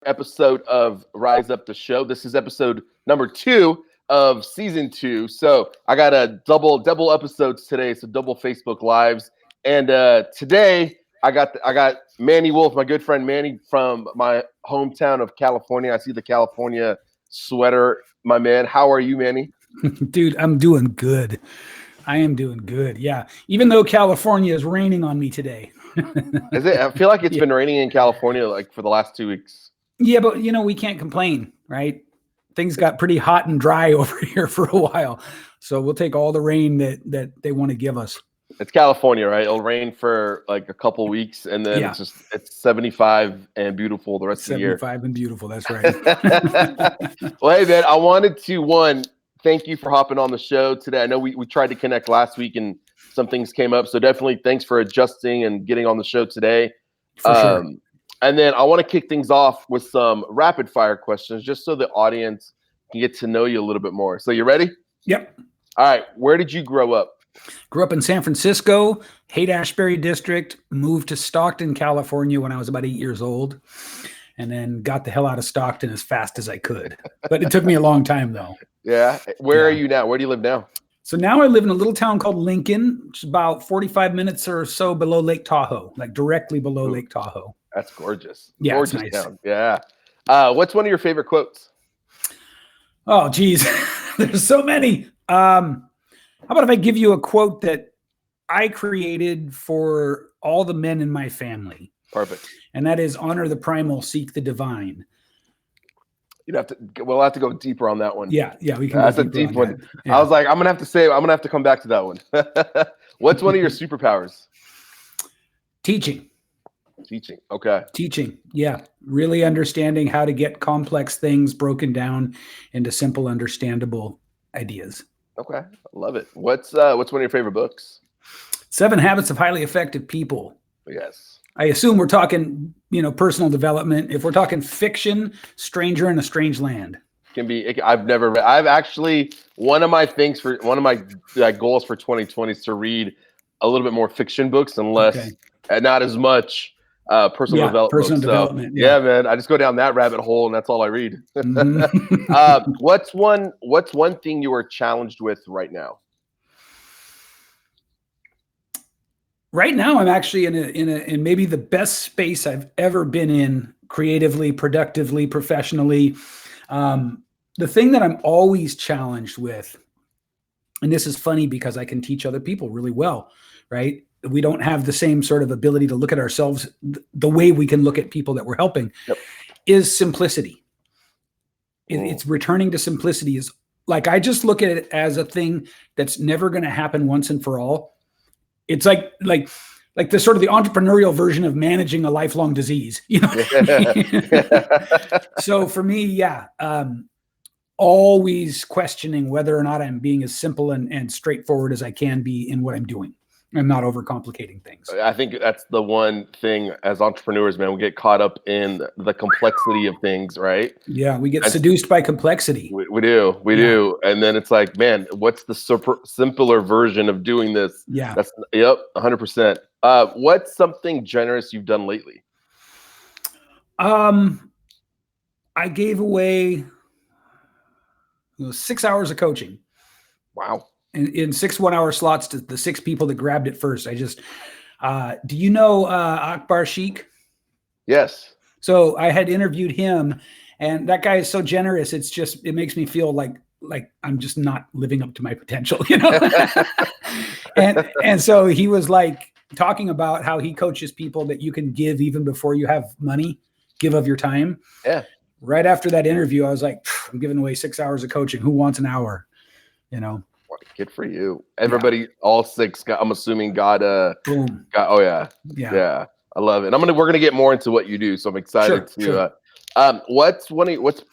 episode of Rise Up the Show. This is episode number 2 of season 2. So I got a double episodes today, so double Facebook lives. And today I got MannyWolfe, my good friend Manny from my hometown of California. I see the California sweater, my man. How are you, Manny? Dude, I'm doing good. I am doing good. Yeah. Even though California is raining on me today. Is it? I feel like it's been raining in California like for the last 2 weeks. Yeah, but we can't complain, right? Things got pretty hot and dry over here for a while. So we'll take all the rain that they want to give us. It's California, right? It'll rain for like a couple weeks and then it's 75 and beautiful the rest of the year. 75 and beautiful, that's right. Well, hey man, I wanted to thank you for hopping on the show today. I know we tried to connect last week and some things came up. So definitely thanks for adjusting and getting on the show today. For sure. And then I want to kick things off with some rapid fire questions just so the audience can get to know you a little bit more. So you ready? Yep. All right. Where did you grow up? Grew up in San Francisco, Haight-Ashbury district, moved to Stockton, California when I was about 8 years old, and then got the hell out of Stockton as fast as I could. But it took me a long time though. Yeah. Where are you now? Where do you live now? So now I live in a little town called Lincoln, which is about 45 minutes or so below Lake Tahoe, like directly below Lake Tahoe. That's gorgeous. Yeah, gorgeous it's nice. Town. Yeah. What's one of your favorite quotes? Oh, geez. There's so many. How about if I give you a quote that I created for all the men in my family? Perfect. And that is, honor the primal, seek the divine. We'll have to go deeper on that one. Yeah, we can. That's a deep one. Yeah. I was like, I'm gonna have to come back to that one. What's one of your superpowers? Teaching. Okay. Teaching. Yeah. Really understanding how to get complex things broken down into simple, understandable ideas. Okay. I love it. What's one of your favorite books? 7 Habits of Highly Effective People. Yes. I assume we're talking, personal development. If we're talking fiction, Stranger in a Strange Land. I've actually, one of my goals for 2020 is to read a little bit more fiction books and not as much personal development. Personal development. Yeah, man. I just go down that rabbit hole and that's all I read. Mm-hmm. What's one thing you are challenged with right now? Right now, I'm actually in maybe the best space I've ever been in, creatively, productively, professionally. The thing that I'm always challenged with, and this is funny because I can teach other people really well, right? We don't have the same sort of ability to look at ourselves the way we can look at people that we're helping, is simplicity. It's returning to simplicity. Is like, I just look at it as a thing that's never going to happen once and for all. It's like the sort of the entrepreneurial version of managing a lifelong disease, So for me, always questioning whether or not I'm being as simple and straightforward as I can be in what I'm doing. I'm not overcomplicating things. I think that's the one thing as entrepreneurs, man, we get caught up in the complexity of things, right? Yeah, we get seduced by complexity. We do. And then it's like, man, what's the simpler version of doing this? Yeah. 100%. What's something generous you've done lately? I gave away 6 hours of coaching. Wow. In 6 1-hour slots to the 6 people that grabbed it first. I just, do you know Akbar Sheikh? Yes. So I had interviewed him, and that guy is so generous. It makes me feel like I'm just not living up to my potential, and so he was like talking about how he coaches people that you can give even before you have money, give of your time. Yeah. Right after that interview, I was like, I'm giving away 6 hours of coaching. Who wants an hour? Good for you. Everybody, all 6 I'm assuming got boom. Oh yeah. I love it. We're gonna get more into what you do, so I'm excited to. Sure. What's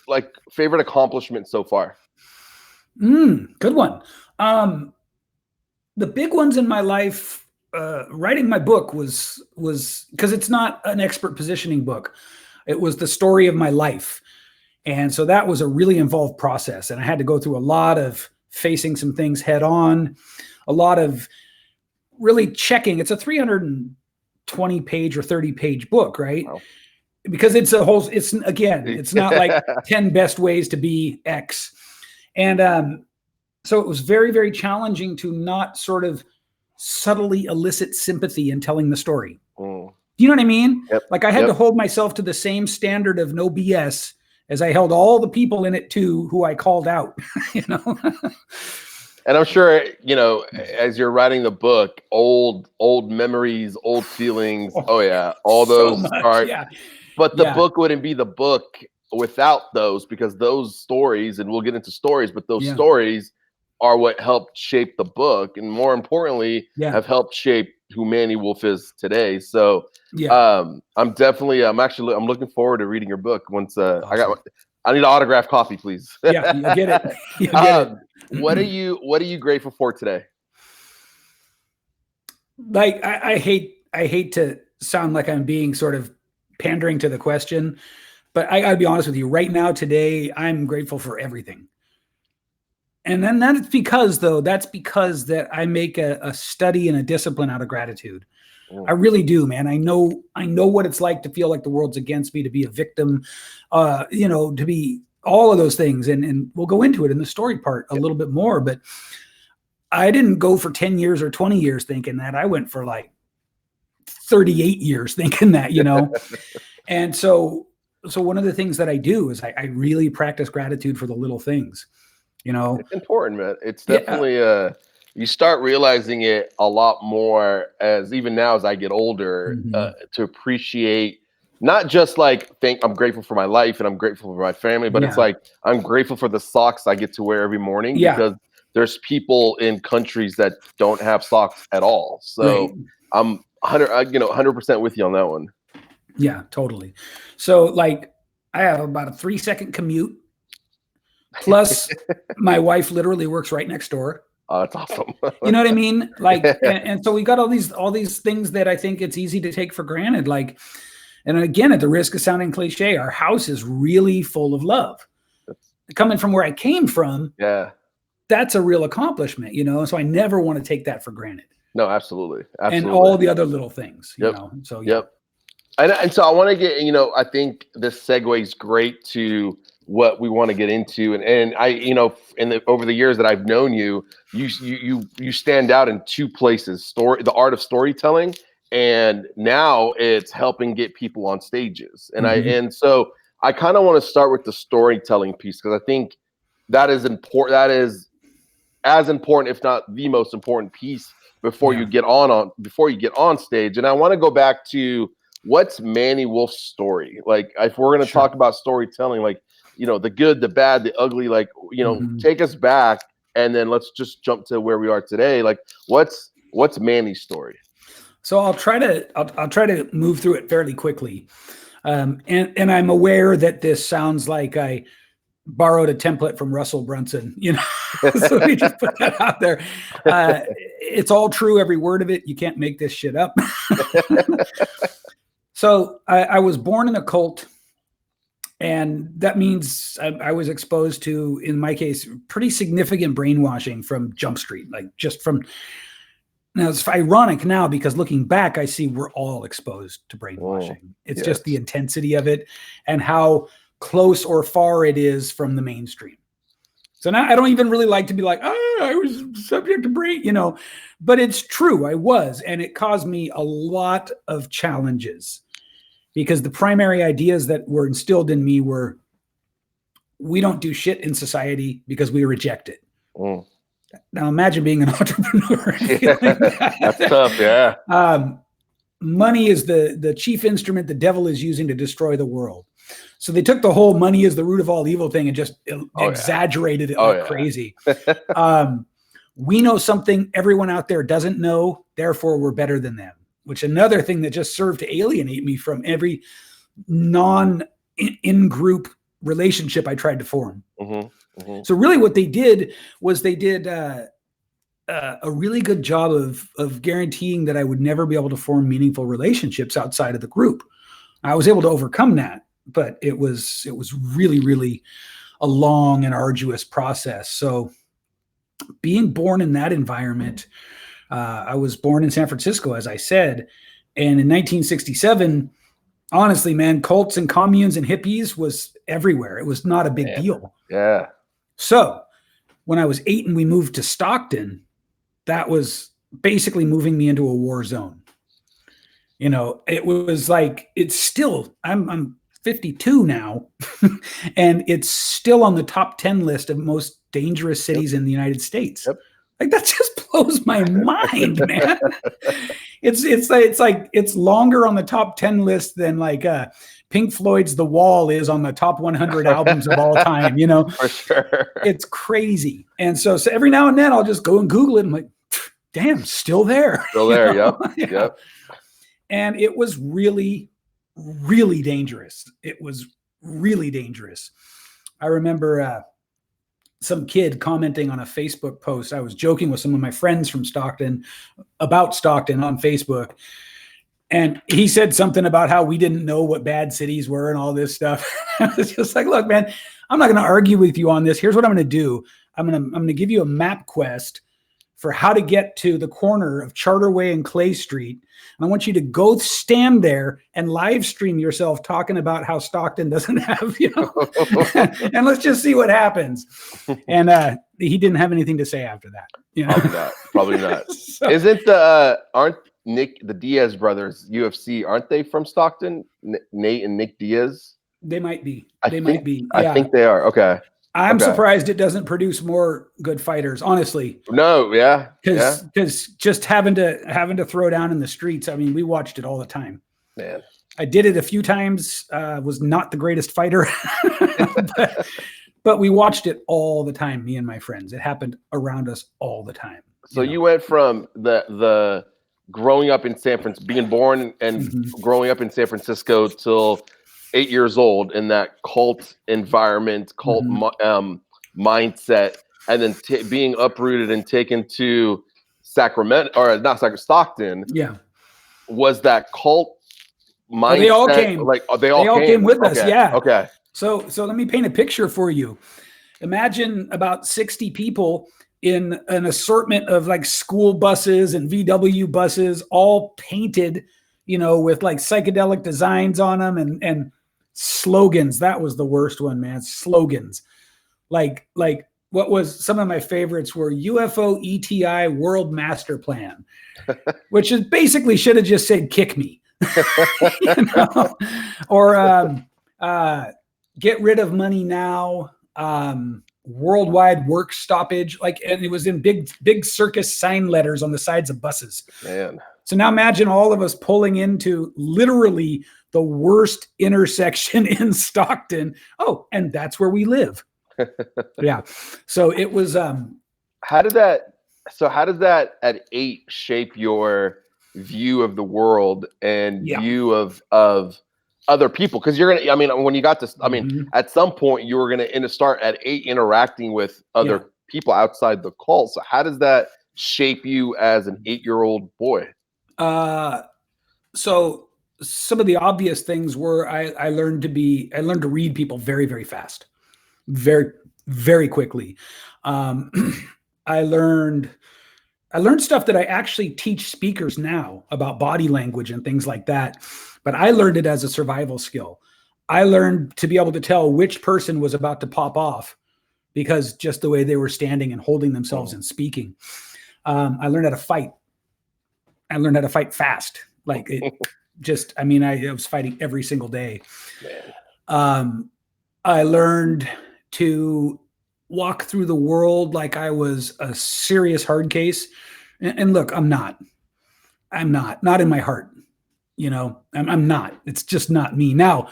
like favorite accomplishment so far? Good one. The big ones in my life, writing my book was because it's not an expert positioning book. It was the story of my life, and so that was a really involved process, and I had to go through a lot of facing some things head on, a lot of really checking. It's a 320 page or 30 page book, right? Wow. because it's not like 10 best ways to be X. And so it was very, very challenging to not sort of subtly elicit sympathy in telling the story. Mm. Do you know what I mean? Yep. Like I had to hold myself to the same standard of no BS as I held all the people in it too who I called out, you know? And I'm sure, you know, as you're writing the book, old memories, old feelings. Oh yeah. All those so much, start. yeah. But the book wouldn't be the book without those, because those stories, and we'll get into stories, but those stories are what helped shape the book, and more importantly, have helped shape who MannyWolfe is today. So I'm looking forward to reading your book once awesome. I need an autographed copy, please. Yeah, you'll get it. You'll get it. What are you grateful for today? Like I hate to sound like I'm being sort of pandering to the question, but I gotta be honest with you. Right now, today, I'm grateful for everything. And then that's because that I make a study and a discipline out of gratitude. I really do, man. I know what it's like to feel like the world's against me, to be a victim, you know, to be all of those things. And we'll go into it in the story part a little bit more, but I didn't go for 10 years or 20 years thinking that. I went for like 38 years thinking that, you know? And so one of the things that I do is I really practice gratitude for the little things, you know? It's important, man. It's definitely, you start realizing it a lot more even now as I get older, to appreciate not just like I'm grateful for my life and I'm grateful for my family, but it's like, I'm grateful for the socks I get to wear every morning because there's people in countries that don't have socks at all. So I'm 100% with you on that one. Yeah, totally. So like I have about a 3-second commute. Plus my wife literally works right next door. Oh, that's awesome. You know what I mean? Like, and so we got all these things that I think it's easy to take for granted. Like, and again, at the risk of sounding cliche, our house is really full of love. Coming from where I came from, that's a real accomplishment, you know? So I never want to take that for granted. No, absolutely. And all the other little things, you know? So, And so I want to get, you know, I think this segues great to what we want to get into. And I, you know, over the years that I've known you, you stand out in two places: the art of storytelling, and now it's helping get people on stages. And so I kind of want to start with the storytelling piece, because I think that is important. That is as important, if not the most important piece before you get on stage. And I want to go back to, what's MannyWolfe's story? Like, if we're going to talk about storytelling, like, you know, the good, the bad, the ugly, like, you know, take us back, and then let's just jump to where we are today. Like, what's Manny's story? So I'll try to move through it fairly quickly. And I'm aware that this sounds like I borrowed a template from Russell Brunson, you know, so let me just put that out there. It's all true, every word of it. You can't make this shit up. So I was born in a cult, and that means I was exposed to, in my case, pretty significant brainwashing from Jump Street, like just from. Now it's ironic now, because looking back, I see we're all exposed to brainwashing. It's just the intensity of it and how close or far it is from the mainstream. So now I don't even really like to be like, I was subject to brain, you know, but it's true. I was, and it caused me a lot of challenges, because the primary ideas that were instilled in me were, we don't do shit in society because we reject it. Now imagine being an entrepreneur. That's tough. Yeah. Money is the chief instrument the devil is using to destroy the world. So they took the whole money is the root of all evil thing and just exaggerated it like crazy. We know something everyone out there doesn't know, therefore we're better than them, which another thing that just served to alienate me from every in-group relationship I tried to form. So really what they did was they did a really good job of guaranteeing that I would never be able to form meaningful relationships outside of the group. I was able to overcome that, but it was really, really a long and arduous process. So being born in that environment, I was born in San Francisco, as I said, and in 1967, Honestly, man, cults and communes and hippies was everywhere. It was not a big deal. Yeah. So when I was 8 and we moved to Stockton, that was basically moving me into a war zone. You know, it was like, it's still, I'm 52 now, and it's still on the top 10 list of most dangerous cities in the United States. Yep. Like, that just blows my mind, man. It's longer on the top 10 list than like Pink Floyd's The Wall is on the top 100 albums of all time, you know. For sure. It's crazy. And so every now and then I'll just go and Google it. I'm like, damn, still there. Still there. Yep. Yeah. Yep. And it was really, really dangerous. It was really dangerous. I remember some kid commenting on a Facebook post. I was joking with some of my friends from Stockton about Stockton on Facebook. And he said something about how we didn't know what bad cities were and all this stuff. I was just like, look, man, I'm not going to argue with you on this. Here's what I'm going to do. I'm going to give you a map quest for how to get to the corner of Charterway and Clay Street. And I want you to go stand there and live stream yourself talking about how Stockton doesn't have, you know, and let's just see what happens. And he didn't have anything to say after that. You know? Probably not. So, Isn't aren't the Diaz brothers, UFC, aren't they from Stockton? Nate and Nick Diaz? They might be. I think they are. Okay. I'm surprised it doesn't produce more good fighters, honestly. No, yeah. Because just having to throw down in the streets, I mean, we watched it all the time. Man. I did it a few times, was not the greatest fighter, but we watched it all the time, me and my friends. It happened around us all the time. So you went from the growing up in San Francisco, being born and growing up in San Francisco till 8 years old in that cult environment, cult mindset, and then being uprooted and taken to Sacramento, or not Sacramento, Stockton. Yeah. Was that cult mindset? They all came. They all came with us. Yeah. Okay. So let me paint a picture for you. Imagine about 60 people in an assortment of like school buses and VW buses, all painted, you know, with like psychedelic designs on them and slogans. That was the worst one, man. Slogans. Like what was some of my favorites were UFO ETI World Master Plan, which is basically should have just said kick me. You know? Or get rid of money now, worldwide work stoppage, and it was in big circus sign letters on the sides of buses. Man. So now imagine all of us pulling into literally the worst intersection in Stockton. Oh, and that's where we live. Yeah. So it was how does that at 8 shape your view of the world and view of other people? Because you're gonna, I mean, when you got to, I mean, at some point you were gonna start at 8 interacting with other people outside the cult. So how does that shape you as an 8-year-old boy? So some of the obvious things were I learned to read people very, very fast, very, very quickly. I learned stuff that I actually teach speakers now about body language and things like that. But I learned it as a survival skill. I learned to be able to tell which person was about to pop off because just the way they were standing and holding themselves and speaking. I learned how to fight. I learned how to fight fast. I was fighting every single day. I learned to walk through the world like I was a serious hard case. And look, I'm not in my heart. You know, I'm not. It's just not me. Now,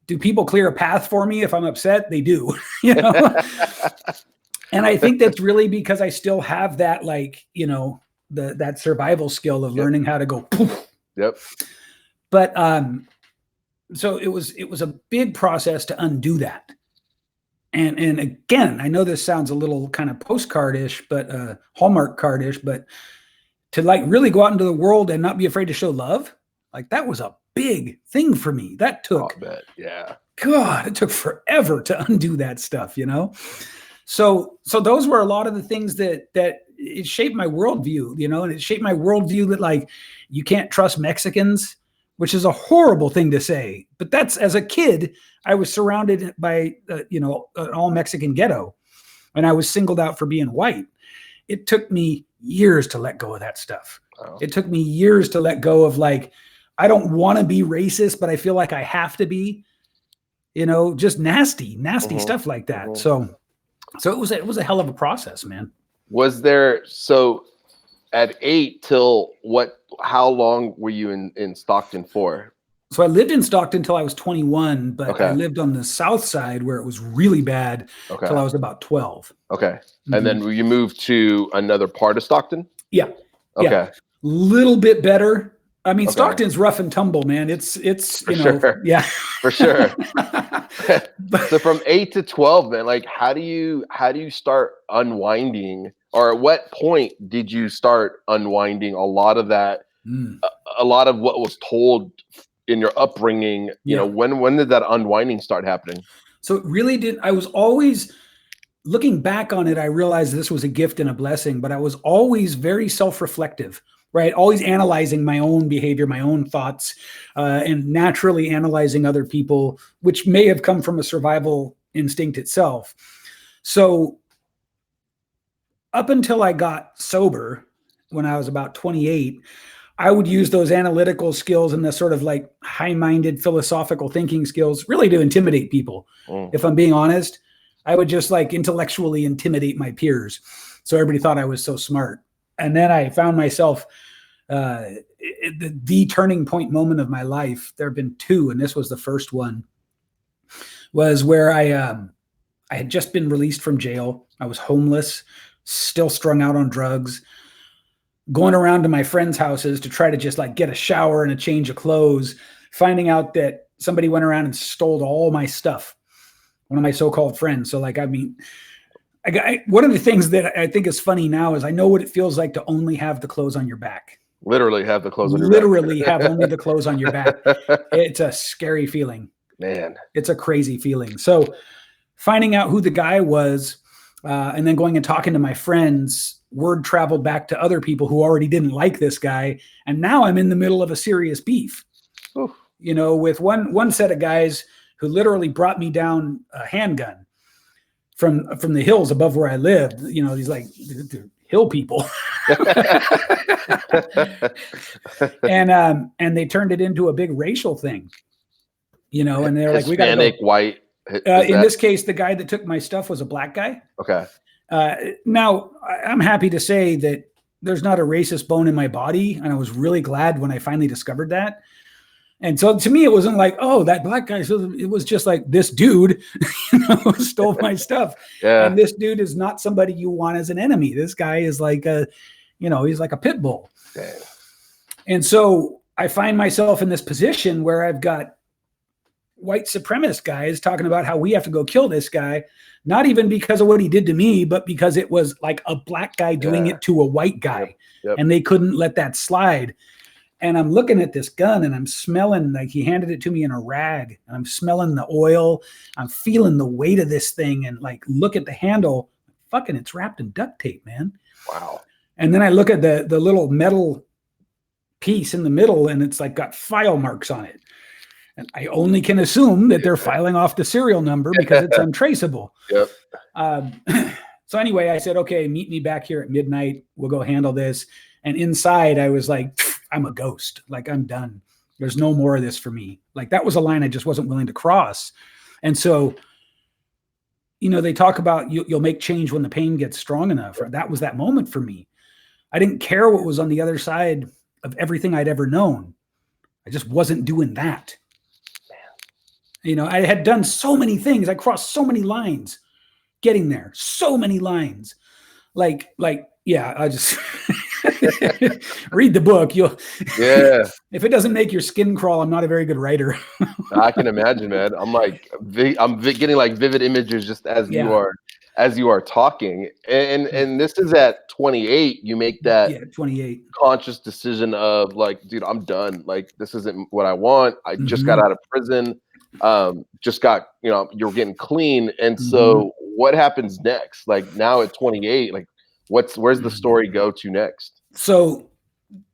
do people clear a path for me if I'm upset? They do. You know, and I think that's really because I still have that, like, you know, that survival skill of learning how to go poof. Yep. But so it was a big process to undo that. And again, I know this sounds a little kind of postcard-ish, but Hallmark card-ish, but to like really go out into the world and not be afraid to show love, like that was a big thing for me. That took, God, it took forever to undo that stuff, you know? So those were a lot of the things that it shaped my worldview, you know, and it shaped my worldview that like, you can't trust Mexicans which is a horrible thing to say. But that's, as a kid, I was surrounded by, an all Mexican ghetto, and I was singled out for being white. It took me years to let go of that stuff. Wow. It took me years to let go of, like, I don't want to be racist, but I feel like I have to be, just nasty stuff like that. So it was a hell of a process, man. Was there, so at 8 till what, how long were you in Stockton for? So I lived in Stockton until I was 21, but I lived on the south side where it was really bad until I was about 12. Okay. And then you moved to another part of Stockton? Yeah. Okay. Yeah. Little bit better. I mean, Stockton's rough and tumble, man. It's sure. Yeah. For sure. So from 8 to 12, man, like how do you start unwinding, or at what point did you start unwinding a lot of that, a lot of what was told in your upbringing? When did that unwinding start happening? So it really did. I was always, looking back on it, I realized this was a gift and a blessing, but I was always very self-reflective, right? Always analyzing my own behavior, my own thoughts, and naturally analyzing other people, which may have come from a survival instinct itself. So up until I got sober, when I was about 28, I would use those analytical skills and the sort of like high-minded philosophical thinking skills really to intimidate people. If I'm being honest, I would just like intellectually intimidate my peers. So everybody thought I was so smart. And then I found myself, the turning point moment of my life, there have been two, and this was the first one, was where I had just been released from jail. I was homeless, still strung out on drugs, going around to my friends' houses to try to just like get a shower and a change of clothes, finding out that somebody went around and stole all my stuff. One of my so-called friends. So like, I mean, one of the things that I think is funny now is I know what it feels like to only have the clothes on your back. Literally have the clothes on your back. Literally have only the clothes on your back. It's a scary feeling. Man. It's a crazy feeling. So finding out who the guy was, and then going and talking to my friends, word traveled back to other people who already didn't like this guy. And now I'm in the middle of a serious beef, with one set of guys who literally brought me down a handgun from the hills above where I lived. These like hill people. And they turned it into a big racial thing, and they're like, we got to go. White. In this case, the guy that took my stuff was a black guy. Okay. Now I'm happy to say that there's not a racist bone in my body. And I was really glad when I finally discovered that. And so to me, it wasn't like, oh, that black guy. So it was just like, this dude stole my stuff. Yeah. And this dude is not somebody you want as an enemy. This guy is like he's like a pit bull. Yeah. And so I find myself in this position where I've got white supremacist guys talking about how we have to go kill this guy, not even because of what he did to me, but because it was like a black guy doing it to a white guy. Yep. And they couldn't let that slide. And I'm looking at this gun and I'm smelling, like he handed it to me in a rag, and I'm smelling the oil. I'm feeling the weight of this thing, and like, look at the handle. Fucking, it's wrapped in duct tape, man. Wow. And then I look at the little metal piece in the middle, and it's like got file marks on it. And I only can assume that they're filing off the serial number because it's untraceable. Yep. So anyway, I said, okay, meet me back here at midnight. We'll go handle this. And inside I was like, I'm a ghost. Like, I'm done. There's no more of this for me. Like, that was a line I just wasn't willing to cross. And so, they talk about you'll make change when the pain gets strong enough. That was that moment for me. I didn't care what was on the other side of everything I'd ever known. I just wasn't doing that. I had done so many things. I crossed so many lines getting there. So many lines. Like, yeah, I just read the book. If it doesn't make your skin crawl, I'm not a very good writer. I can imagine, man. I'm getting like vivid images just as you are talking. And this is at 28. You make that 28 conscious decision of like, dude, I'm done. Like, this isn't what I want. I just got out of prison. Just got, you're getting clean. And so what happens next? Like, now at 28, like where's the story go to next? So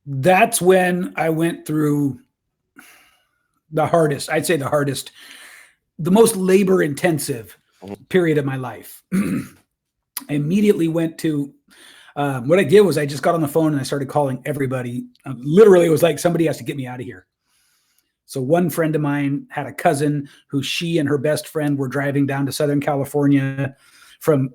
that's when I went through the hardest, I'd say the hardest, the most labor intensive period of my life. I immediately went to, what I did was I just got on the phone and I started calling everybody. Literally, it was like, somebody has to get me out of here. So one friend of mine had a cousin who she and her best friend were driving down to Southern California from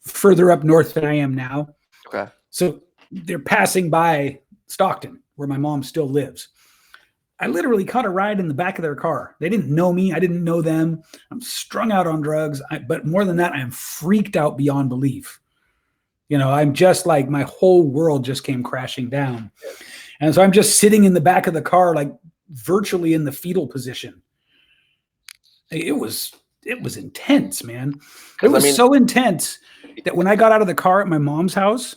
further up north than I am now. Okay. So they're passing by Stockton, where my mom still lives. I literally caught a ride in the back of their car. They didn't know me. I didn't know them. I'm strung out on drugs. But more than that, I'm freaked out beyond belief. You know, I'm just like, my whole world just came crashing down. And so I'm just sitting in the back of the car, like virtually in the fetal position. It was intense, man. It was so intense that when I got out of the car at my mom's house,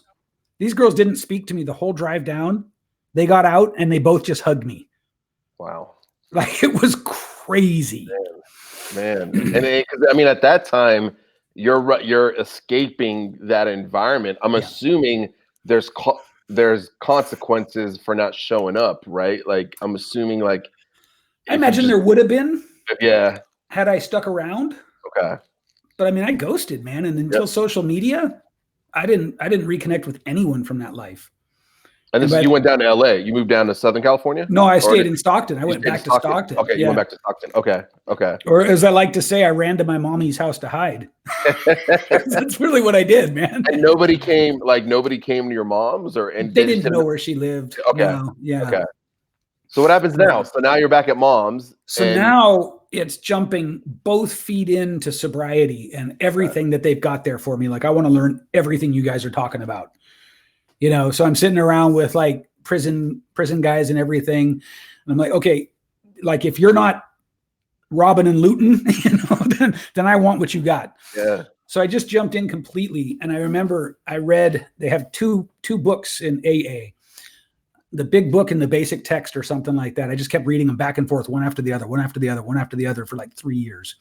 these girls didn't speak to me the whole drive down. They got out and they both just hugged me. Wow. Like, it was crazy. Man. And because I mean, at that time, you're escaping that environment. I'm assuming there's consequences for not showing up, right? Like, I'm assuming, like, I imagine there would have been. Yeah. Had I stuck around. Okay. But I mean, I ghosted, man. And until social media, I didn't reconnect with anyone from that life. And this you went down to LA. You moved down to Southern California? No, I stayed in Stockton. I went back to Stockton. Okay, you went back to Stockton. Okay. Or as I like to say, I ran to my mommy's house to hide. That's really what I did, man. And nobody came to your mom's, and they didn't know where she lived. Okay. No, yeah. Okay. So what happens now? So now you're back at mom's. So now it's jumping both feet into sobriety and everything that they've got there for me. Like, I want to learn everything you guys are talking about. You know, so I'm sitting around with like prison guys and everything. And I'm like, okay, like, if you're not robbing and looting, you know, then I want what you got. Yeah. So I just jumped in completely. And I remember I read, they have two books in AA, the big book and the basic text or something like that. I just kept reading them back and forth, one after the other for like 3 years.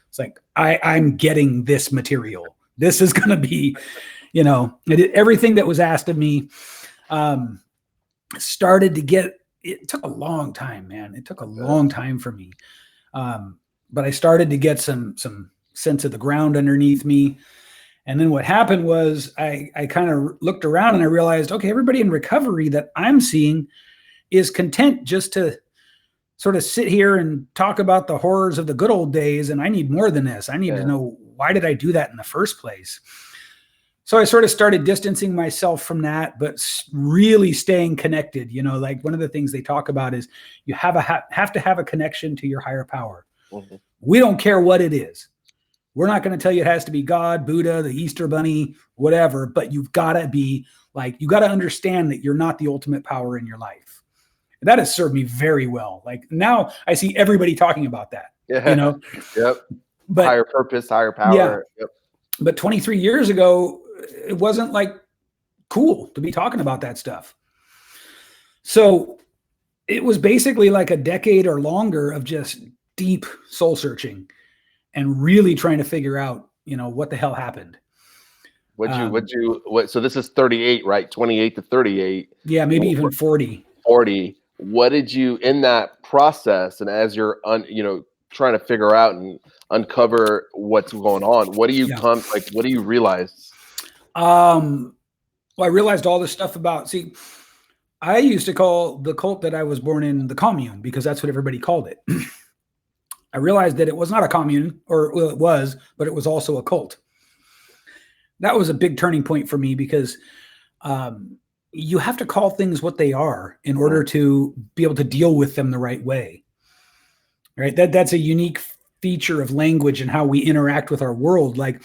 It's like, I'm getting this material. This is going to be, you know, everything that was asked of me started to get, it took a long time, man. It took a long time for me. But I started to get some sense of the ground underneath me. And then what happened was I kind of looked around and I realized, okay, everybody in recovery that I'm seeing is content just to sort of sit here and talk about the horrors of the good old days. And I need more than this. I need to know, why did I do that in the first place? So I sort of started distancing myself from that, but really staying connected. You know, like, one of the things they talk about is you have to have a connection to your higher power. Mm-hmm. We don't care what it is. We're not going to tell you it has to be God, Buddha, the Easter Bunny, whatever, but you've got to be like, you got to understand that you're not the ultimate power in your life. And that has served me very well. Like, now I see everybody talking about that, you know? Yep. But higher purpose, higher power. Yeah. Yep. But 23 years ago, it wasn't like cool to be talking about that stuff. So it was basically like a decade or longer of just deep soul searching and really trying to figure out, you know, what the hell happened. So this is 38, right? 28 to 38. Yeah, maybe even 40. 40. What did you, in that process, and as you're trying to figure out and uncover what's going on, what do you what do you realize? Well, I realized all this stuff about, I used to call the cult that I was born in the commune, because that's what everybody called it. I realized that it was not a commune, it was, but it was also a cult. That was a big turning point for me, because you have to call things what they are in order to be able to deal with them the right way. Right? That's a unique feature of language and how we interact with our world. Like,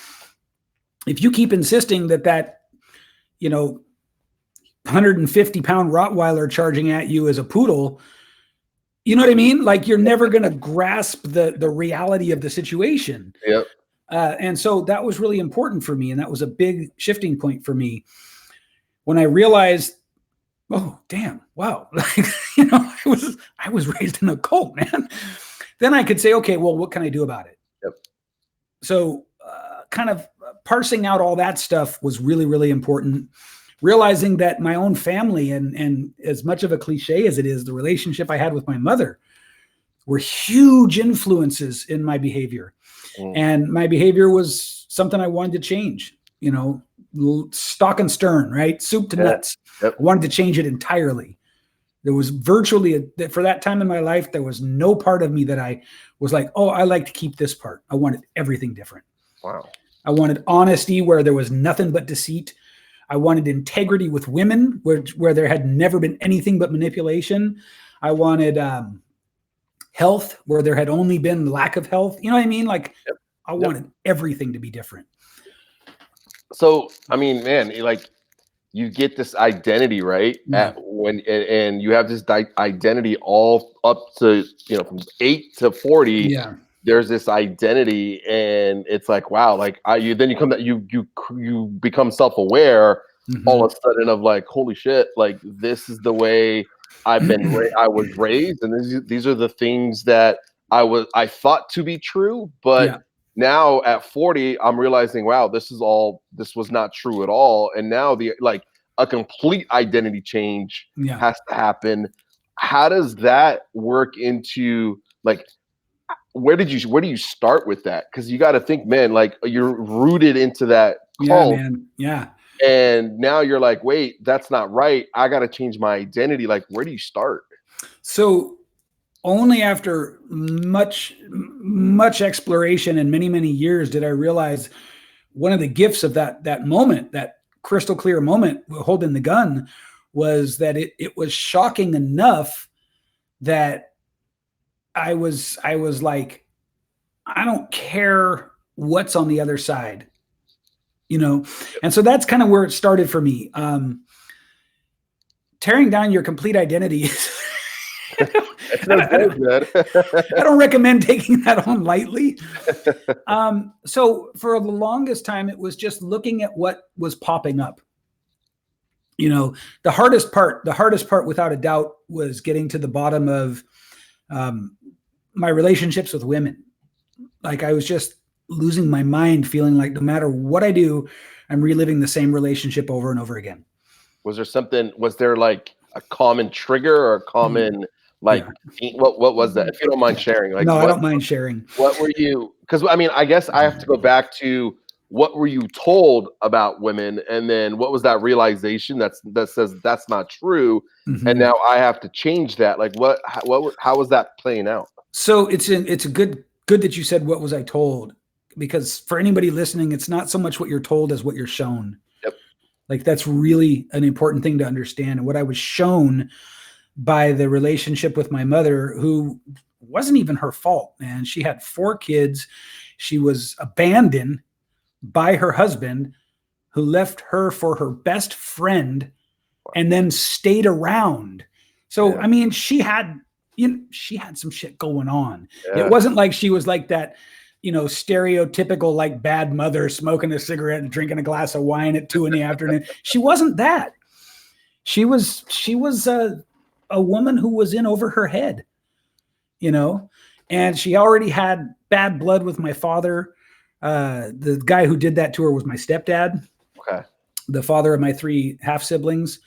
if you keep insisting that, you know, 150-pound Rottweiler charging at you as a poodle, you know what I mean? Like, you're never going to grasp the reality of the situation. Yep. And so that was really important for me. And that was a big shifting point for me when I realized, oh, damn, wow. Like, you know, I was raised in a cult, man. Then I could say, okay, well, what can I do about it? Yep. So kind of parsing out all that stuff was really, really important. Realizing that my own family, and as much of a cliche as it is, the relationship I had with my mother were huge influences in my behavior. And my behavior was something I wanted to change, you know, stock and stern, right? Soup to nuts. Yep. I wanted to change it entirely. There was virtually, for that time in my life, there was no part of me that I was like, oh, I like to keep this part. I wanted everything different. Wow. I wanted honesty where there was nothing but deceit. I wanted integrity with women where there had never been anything but manipulation. I wanted health where there had only been lack of health. You know what I mean? Like, yep. I wanted everything to be different. So, I mean, man, like, you get this identity, right? Yeah. And you have this identity all up to, you know, from 8 to 40. Yeah. There's this identity, and it's like, wow, like you become self-aware all of a sudden of like, holy shit, like this is the way I've been I was raised, and these are the things that I thought to be true, but now at 40, I'm realizing, wow, this was not true at all. And now a complete identity change has to happen. How does that work into like, where do you start with that? Because you got to think, man, like you're rooted into that cult. Yeah, man. Yeah. And now you're like, wait, that's not right. I got to change my identity. Like, where do you start? So only after much exploration and many, many years did I realize one of the gifts of that moment, that crystal clear moment holding the gun, was that it was shocking enough that I was like, I don't care what's on the other side, you know? And so that's kind of where it started for me. Tearing down your complete identity. I don't recommend taking that on lightly. So for the longest time, it was just looking at what was popping up. You know, the hardest part without a doubt was getting to the bottom of my relationships with women. Like I was just losing my mind, feeling like no matter what I do, I'm reliving the same relationship over and over again. Was there like a common trigger or a common what was that? If you don't mind sharing. Like, no, I don't mind sharing. What were you, because I mean, I guess I have to go back to what were you told about women, and then what was that realization that says that's not true, and now I have to change that. Like how was that playing out? So it's a good that you said what was I told, because for anybody listening, it's not so much what you're told as what you're shown. Yep. Like that's really an important thing to understand. And what I was shown by the relationship with my mother, who wasn't even her fault, man. She had 4 kids. She was abandoned by her husband, who left her for her best friend and then stayed around. So, I mean, she had some shit going on. It wasn't like she was like that, you know, stereotypical, like bad mother smoking a cigarette and drinking a glass of wine at 2 p.m. She wasn't that. She was a woman who was in over her head, you know, and she already had bad blood with my father. The guy who did that to her was my stepdad. Okay. The father of my 3 half siblings.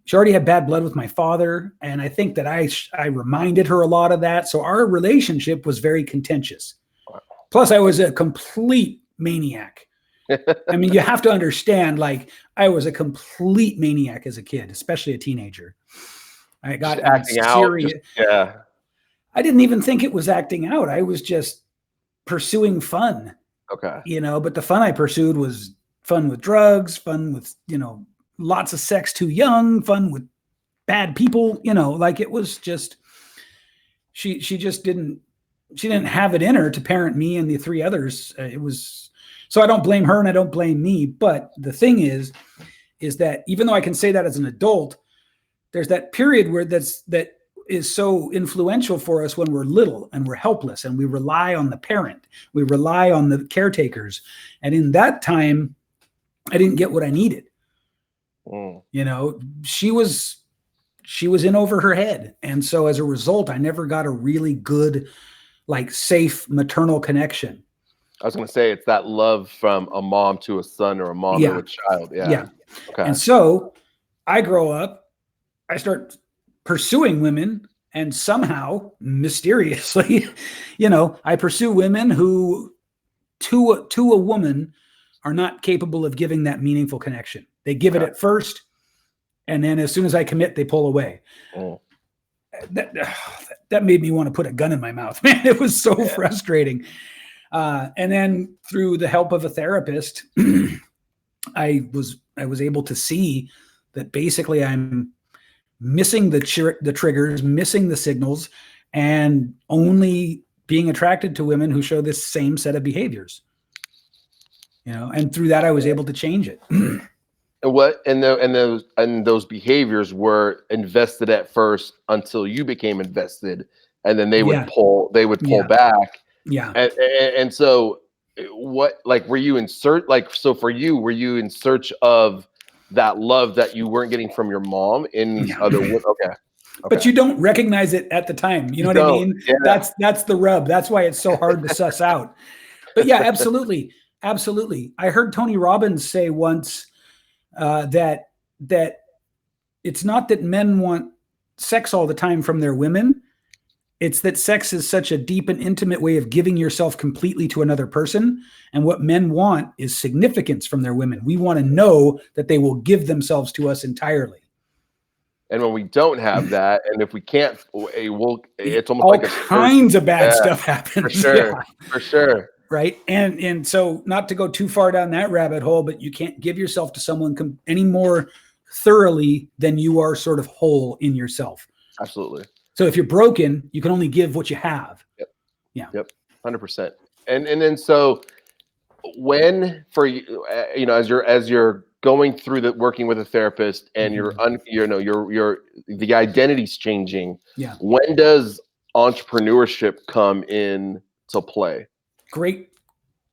She already had bad blood with my father. And I think that I reminded her a lot of that. So our relationship was very contentious. Wow. Plus I was a complete maniac. I mean, you have to understand, like I was a complete maniac as a kid, especially a teenager. I got acting serious. I didn't even think it was acting out. I was just pursuing fun. Okay. You know, but the fun I pursued was fun with drugs, fun with, you know, lots of sex too young, fun with bad people, you know, like it was just, she didn't have it in her to parent me and the 3 others. So I don't blame her and I don't blame me. But the thing is that even though I can say that as an adult, there's that period where that is so influential for us when we're little and we're helpless and we rely on the parent, we rely on the caretakers. And in that time, I didn't get what I needed. You know, she was in over her head. And so as a result, I never got a really good, like safe maternal connection. I was going to say, it's that love from a mom to a son or a mom to a child. Yeah. Okay. And so I grow up, I start pursuing women And somehow, mysteriously, I pursue women who to a woman are not capable of giving that meaningful connection. They give it at first, and then as soon as I commit, they pull away. That made me want to put a gun in my mouth, man. It was so frustrating. And then through the help of a therapist, I was able to see that basically I'm missing the triggers, missing the signals, and only being attracted to women who show this same set of behaviors. And through that I was able to change it. And those behaviors were invested at first until you became invested, and then they would pull back. Yeah. And so what, like, were you in search, like, so for you, were you in search of that love that you weren't getting from your mom in these other women? Okay. But you don't recognize it at the time. You know what I mean? Yeah. That's the rub. That's why it's so hard to suss out. But yeah, absolutely. Absolutely. I heard Tony Robbins say once that it's not that men want sex all the time from their women. It's that sex is such a deep and intimate way of giving yourself completely to another person. And what men want is significance from their women. We want to know that they will give themselves to us entirely. And when we don't have that, and if we can't, it's almost all like kinds of bad stuff happens. For sure. For sure. Right. And so, not to go too far down that rabbit hole, but you can't give yourself to someone any more thoroughly than you are sort of whole in yourself. Absolutely. So if you're broken, you can only give what you have. Yep. Yeah. Yep. 100%. And then so when, for you, as you're going through working with a therapist, and the identity's changing. Yeah. When does entrepreneurship come in to play? Great.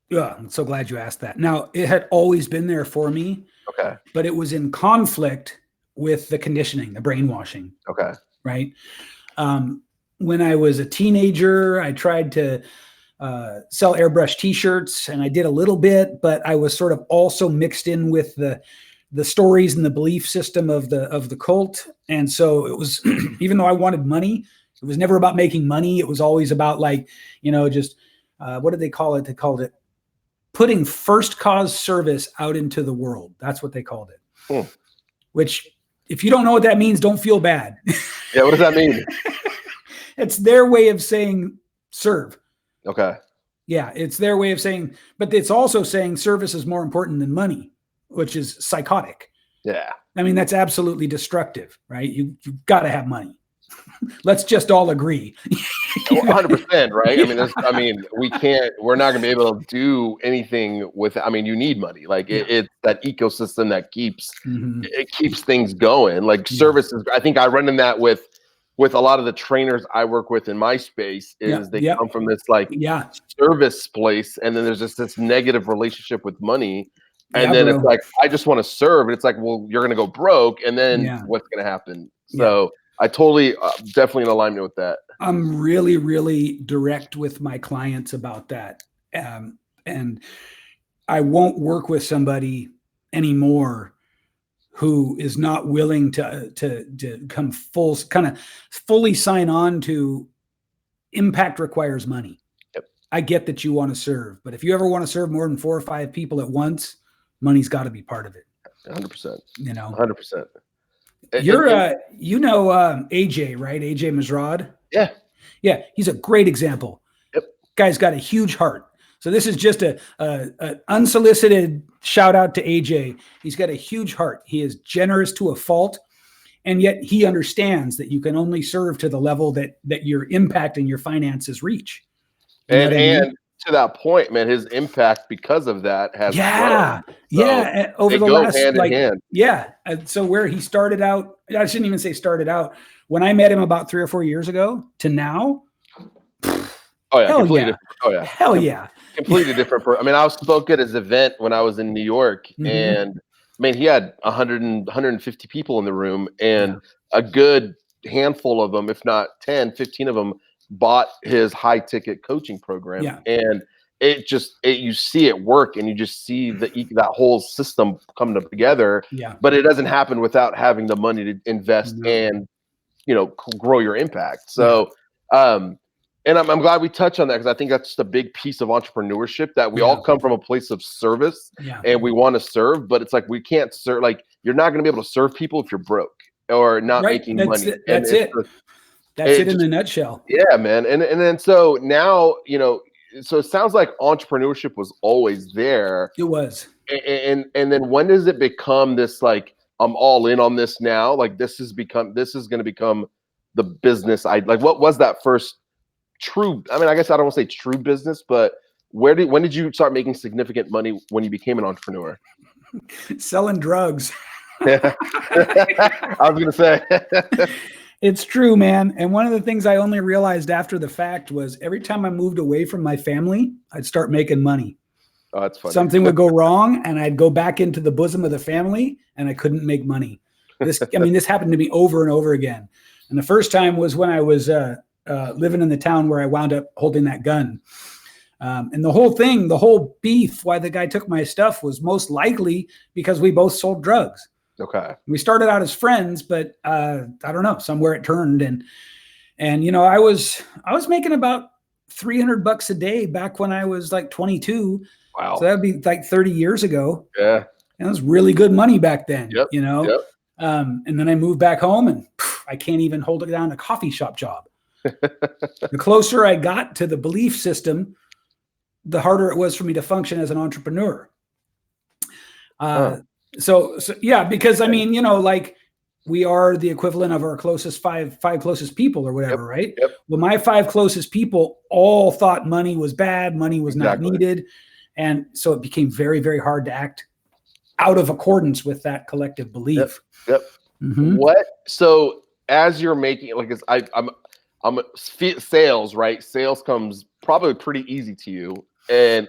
Yeah, I'm so glad you asked that. Now, it had always been there for me. Okay. But it was in conflict with the conditioning, the brainwashing. Okay. Right. When I was a teenager, I tried to sell airbrush T-shirts, and I did a little bit, but I was sort of also mixed in with the stories and the belief system of the cult. And so it was, even though I wanted money, it was never about making money. It was always about, like, just what did they call it? They called it putting first cause service out into the world. That's what they called it. Which, if you don't know what that means, don't feel bad. Yeah, what does that mean? It's their way of saying serve. Okay. Yeah, it's their way of saying, but it's also saying service is more important than money, which is psychotic. Yeah. I mean, that's absolutely destructive, right? You've got to have money. Let's just all agree. 100%, right? We're not going to be able to do anything with, you need money. Like it's that ecosystem that keeps things going. Like services, I think I run in that with a lot of the trainers I work with in my space is they come from this service place, and then there's just this negative relationship with money. And then it's like, I just want to serve. And it's like, well, you're going to go broke, and then what's going to happen? So I totally, definitely in alignment with that. I'm really, really direct with my clients about that. And I won't work with somebody anymore who is not willing to come fully sign on to impact requires money. Yep. I get that you want to serve, but if you ever want to serve more than 4 or 5 people at once, money's got to be part of it. 100%. 100%. You're, AJ, right? AJ Mazrod. Yeah. Yeah. He's a great example. Yep. Guy's got a huge heart. So this is just an unsolicited shout out to AJ. He's got a huge heart. He is generous to a fault. And yet he understands that you can only serve to the level that your impact and your finances reach. And to that point, man, his impact because of that has grown. So over the last hand in hand. And so where he started out, I shouldn't even say started out. When I met him about 3 or 4 years ago to now, completely different. Oh yeah, hell yeah, completely different. I spoke at his event when I was in New York, and he had 150 people in the room, and a good handful of them, if not 10, 15 of them, bought his high ticket coaching program. And you see it work, and you just see that whole system come together. But it doesn't happen without having the money to invest and grow your impact. So, and I'm glad we touched on that, because I think that's just a big piece of entrepreneurship, that we all come from a place of service and we want to serve, but it's like, we can't serve, like, you're not going to be able to serve people if you're broke or not making money. That's it. That's it in a nutshell. Yeah, man. And then so now, so it sounds like entrepreneurship was always there. It was. And then when does it become this, like, I'm all in on this now? Like, this is going to become the business. What was that first true, I mean, I guess I don't want to say true business, but when did you start making significant money when you became an entrepreneur? Selling drugs. I was going to say. It's true, man. And one of the things I only realized after the fact was every time I moved away from my family, I'd start making money. Oh, that's funny. Something would go wrong and I'd go back into the bosom of the family and I couldn't make money. This happened to me over and over again. And the first time was when I was living in the town where I wound up holding that gun. And the whole beef, why the guy took my stuff, was most likely because we both sold drugs. Okay. We started out as friends, but I don't know, somewhere it turned. And I was making about $300 a day back when I was like 22. Wow. So that'd be like 30 years ago. Yeah. And it was really good money back then. Yep. Yep. And then I moved back home and I can't even hold it down a coffee shop job. The closer I got to the belief system, the harder it was for me to function as an entrepreneur. So yeah, because I mean, like, we are the equivalent of our closest five closest people or whatever, right? Yep. Well, my 5 closest people all thought money was bad, money was not needed. And so it became very, very hard to act out of accordance with that collective belief. Yep. Mm-hmm. So as you're making, like, I'm sales, right? Sales comes probably pretty easy to you. And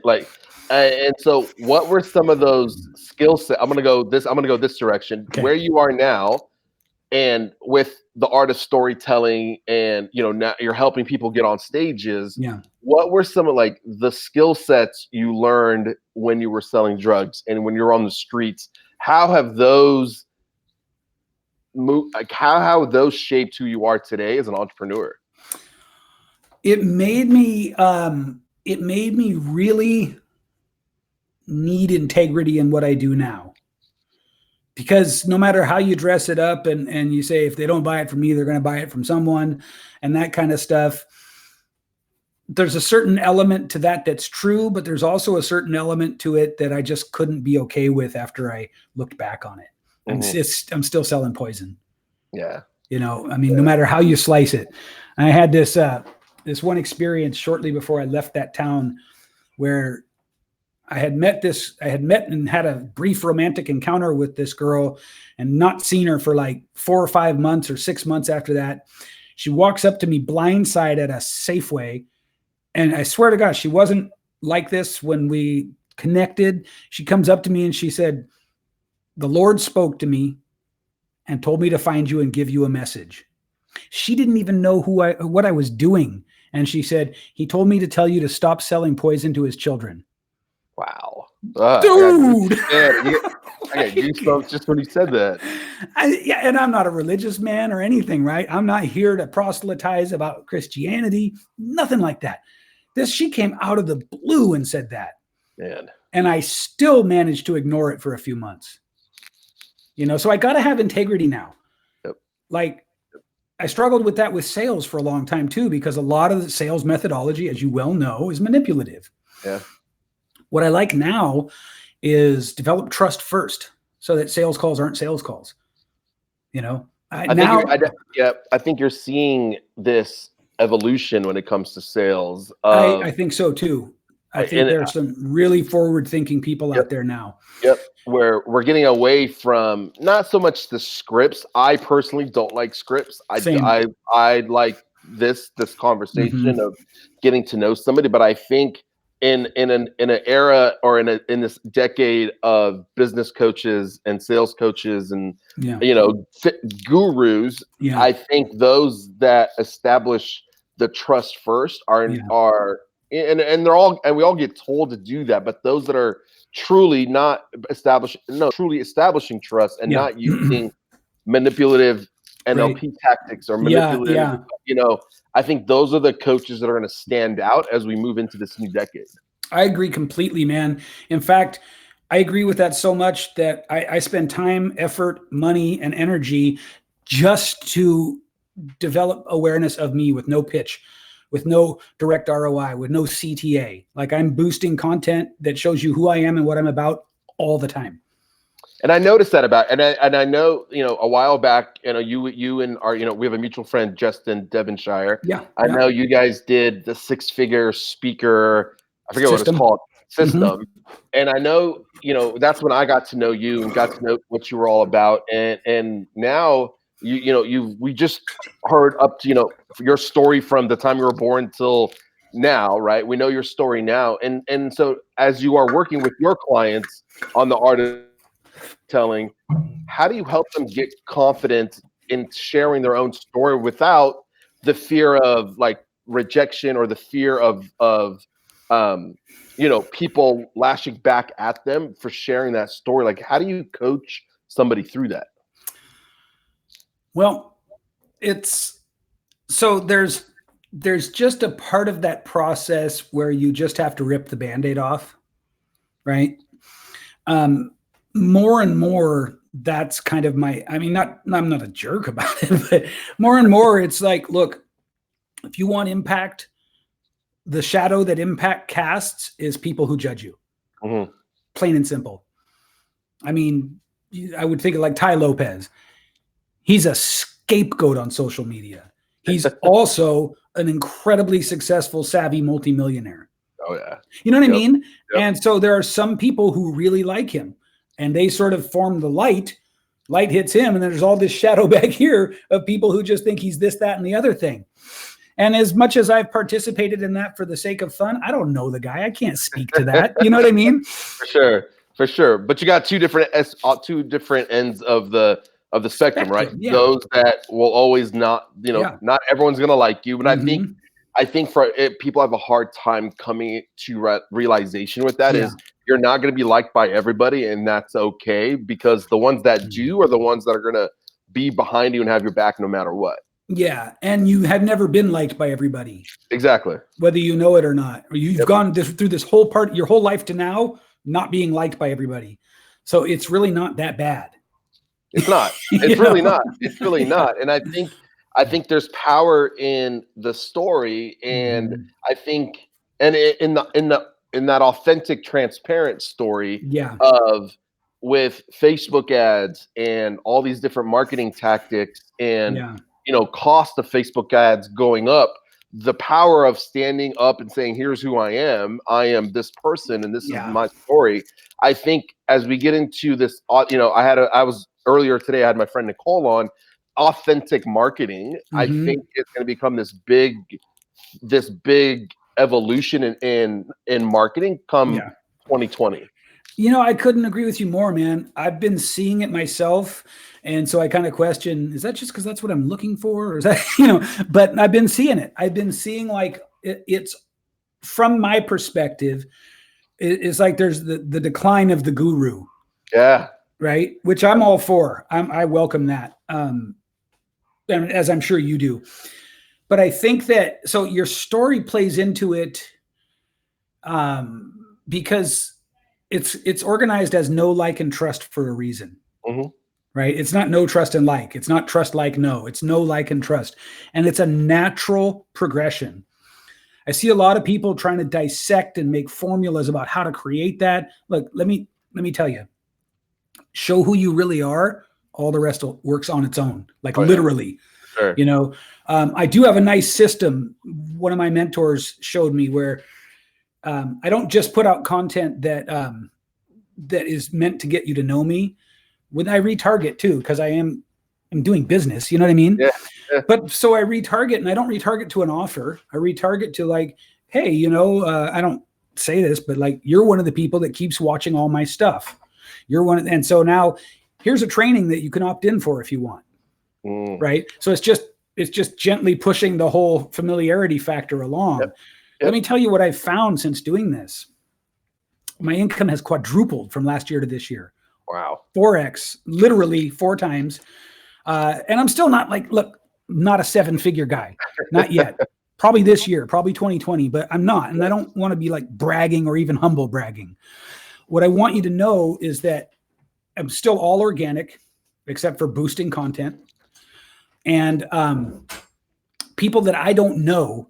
so what were some of those skill sets? I'm going to go this direction. Okay. Where you are now, and with the art of storytelling, and now you're helping people get on stages. Yeah. What were some of, like, the skill sets you learned when you were selling drugs and when you're on the streets? How have those how those shaped who you are today as an entrepreneur? It made me really need integrity in what I do now. Because no matter how you dress it up and you say, if they don't buy it from me, they're going to buy it from someone, and that kind of stuff, there's a certain element to that that's true, but there's also a certain element to it that I just couldn't be okay with after I looked back on it. Mm-hmm. I'm still selling poison. Yeah. No matter how you slice it. I had this one experience shortly before I left that town where I had met and had a brief romantic encounter with this girl and not seen her for like 4 or 5 months or 6 months after that. She walks up to me blindside at a Safeway. And I swear to God, she wasn't like this when we connected. She comes up to me and she said, "The Lord spoke to me and told me to find you and give you a message." She didn't even know what I was doing. And she said, "He told me to tell you to stop selling poison to his children." Wow. Dude. I got goosebumps just when you said that. And I'm not a religious man or anything, right? I'm not here to proselytize about Christianity, nothing like that. She came out of the blue and said that. Man. And I still managed to ignore it for a few months. So I got to have integrity now. Yep. Like, I struggled with that with sales for a long time too, because a lot of the sales methodology, as you well know, is manipulative. Yeah. What I like now is develop trust first, so that sales calls aren't sales calls. I think you're seeing this evolution when it comes to sales. I think so too. I think there's some really forward-thinking people out there now. Yep. Where we're getting away from not so much the scripts. I personally don't like scripts. I like this conversation of getting to know somebody. But I think in an era, or in this decade of business coaches and sales coaches and gurus, I think those that establish the trust first are and they're all, and we all get told to do that, but those that are truly establishing trust and not using manipulative Right. NLP tactics or Yeah. manipulative, Yeah. I think those are the coaches that are going to stand out as we move into this new decade. I agree completely, man. In fact, I agree with that so much that I spend time, effort, money, and energy just to develop awareness of me with no pitch, with no direct ROI, with no CTA. Like I'm boosting content that shows you who I am and what I'm about all the time. And I noticed that and I know, a while back, you and our, we have a mutual friend, Justin Devonshire. Yeah. I know you guys did the 6-figure speaker, I forget what it's System. called, Mm-hmm. system. And I know, that's when I got to know you and got to know what you were all about. And now we just heard up to, your story from the time you were born till now, right? We know your story now. And so as you are working with your clients on the art of telling, how do you help them get confident in sharing their own story without the fear of like rejection or the fear of people lashing back at them for sharing that story? Like, how do you coach somebody through that? Well, it's so there's just a part of that process where you just have to rip the Band-Aid off, right? More and more, that's kind of I'm not a jerk about it, but more and more, it's like, look, if you want impact, the shadow that impact casts is people who judge you. Mm-hmm. Plain and simple. I mean, I would think of like Ty Lopez. He's a scapegoat on social media. He's also an incredibly successful, savvy multimillionaire. Oh, yeah. You know what I mean? Yep. And so there are some people who really like him, and they sort of form the light. Light hits him, and then there's all this shadow back here of people who just think he's this, that, and the other thing. And as much as I've participated in that for the sake of fun, I don't know the guy. I can't speak to that. You know what I mean? For sure. But you got two different ends of the spectrum, right? Yeah. Those that will always not, not everyone's gonna like you. But Mm-hmm. I think for it, people have a hard time coming to realization with that. Is you're not going to be liked by everybody, and that's okay, because the ones that do are the ones that are going to be behind you and have your back no matter what. Yeah, and you have never been liked by everybody. Exactly. Whether you know it or not. Or you've gone through this whole part, your whole life to now, not being liked by everybody. So it's really not that bad. It's not. It's really not. It's really not. And I think there's power in the story, and I think, and in that authentic, transparent story of with Facebook ads and all these different marketing tactics and cost of Facebook ads going up, the power of standing up and saying, here's who I am this person, and this is my story. I think as we get into this, earlier today, I had my friend Nicole on authentic marketing. I think it's going to become this big evolution in marketing come 2020. I couldn't agree with you more, man. I've been seeing it myself. And so I kind of question, is that just because that's what I'm looking for? Or is that, but I've been seeing it. I've been seeing like it's from my perspective, it's like there's the decline of the guru. Yeah. Right. Which I'm all for. I welcome that. And as I'm sure you do. But I think that, so your story plays into it because it's organized as know, like, and trust for a reason. Mm-hmm. Right? It's not no, trust, and like. It's not trust, like, no. It's know, like, and trust. And it's a natural progression. I see a lot of people trying to dissect and make formulas about how to create that. Look, let me tell you. Show who you really are. All the rest works on its own, like literally. Sure. I do have a nice system. One of my mentors showed me where I don't just put out content that is meant to get you to know me. When I retarget too, because I'm doing business, you know what I mean? Yeah. But so I retarget, and I don't retarget to an offer. I retarget to like, hey, I don't say this, but like, you're one of the people that keeps watching all my stuff. You're one, and so now here's a training that you can opt in for if you want. Right? So it's just gently pushing the whole familiarity factor along. Yep. Let me tell you what I've found since doing this. My income has quadrupled from last year to this year. Wow. 4x, literally 4 times. And I'm still not like, look, not a 7-figure guy, not yet. Probably this year, probably 2020, but I'm not. And I don't want to be like bragging or even humble bragging. What I want you to know is that I'm still all organic, except for boosting content. And people that I don't know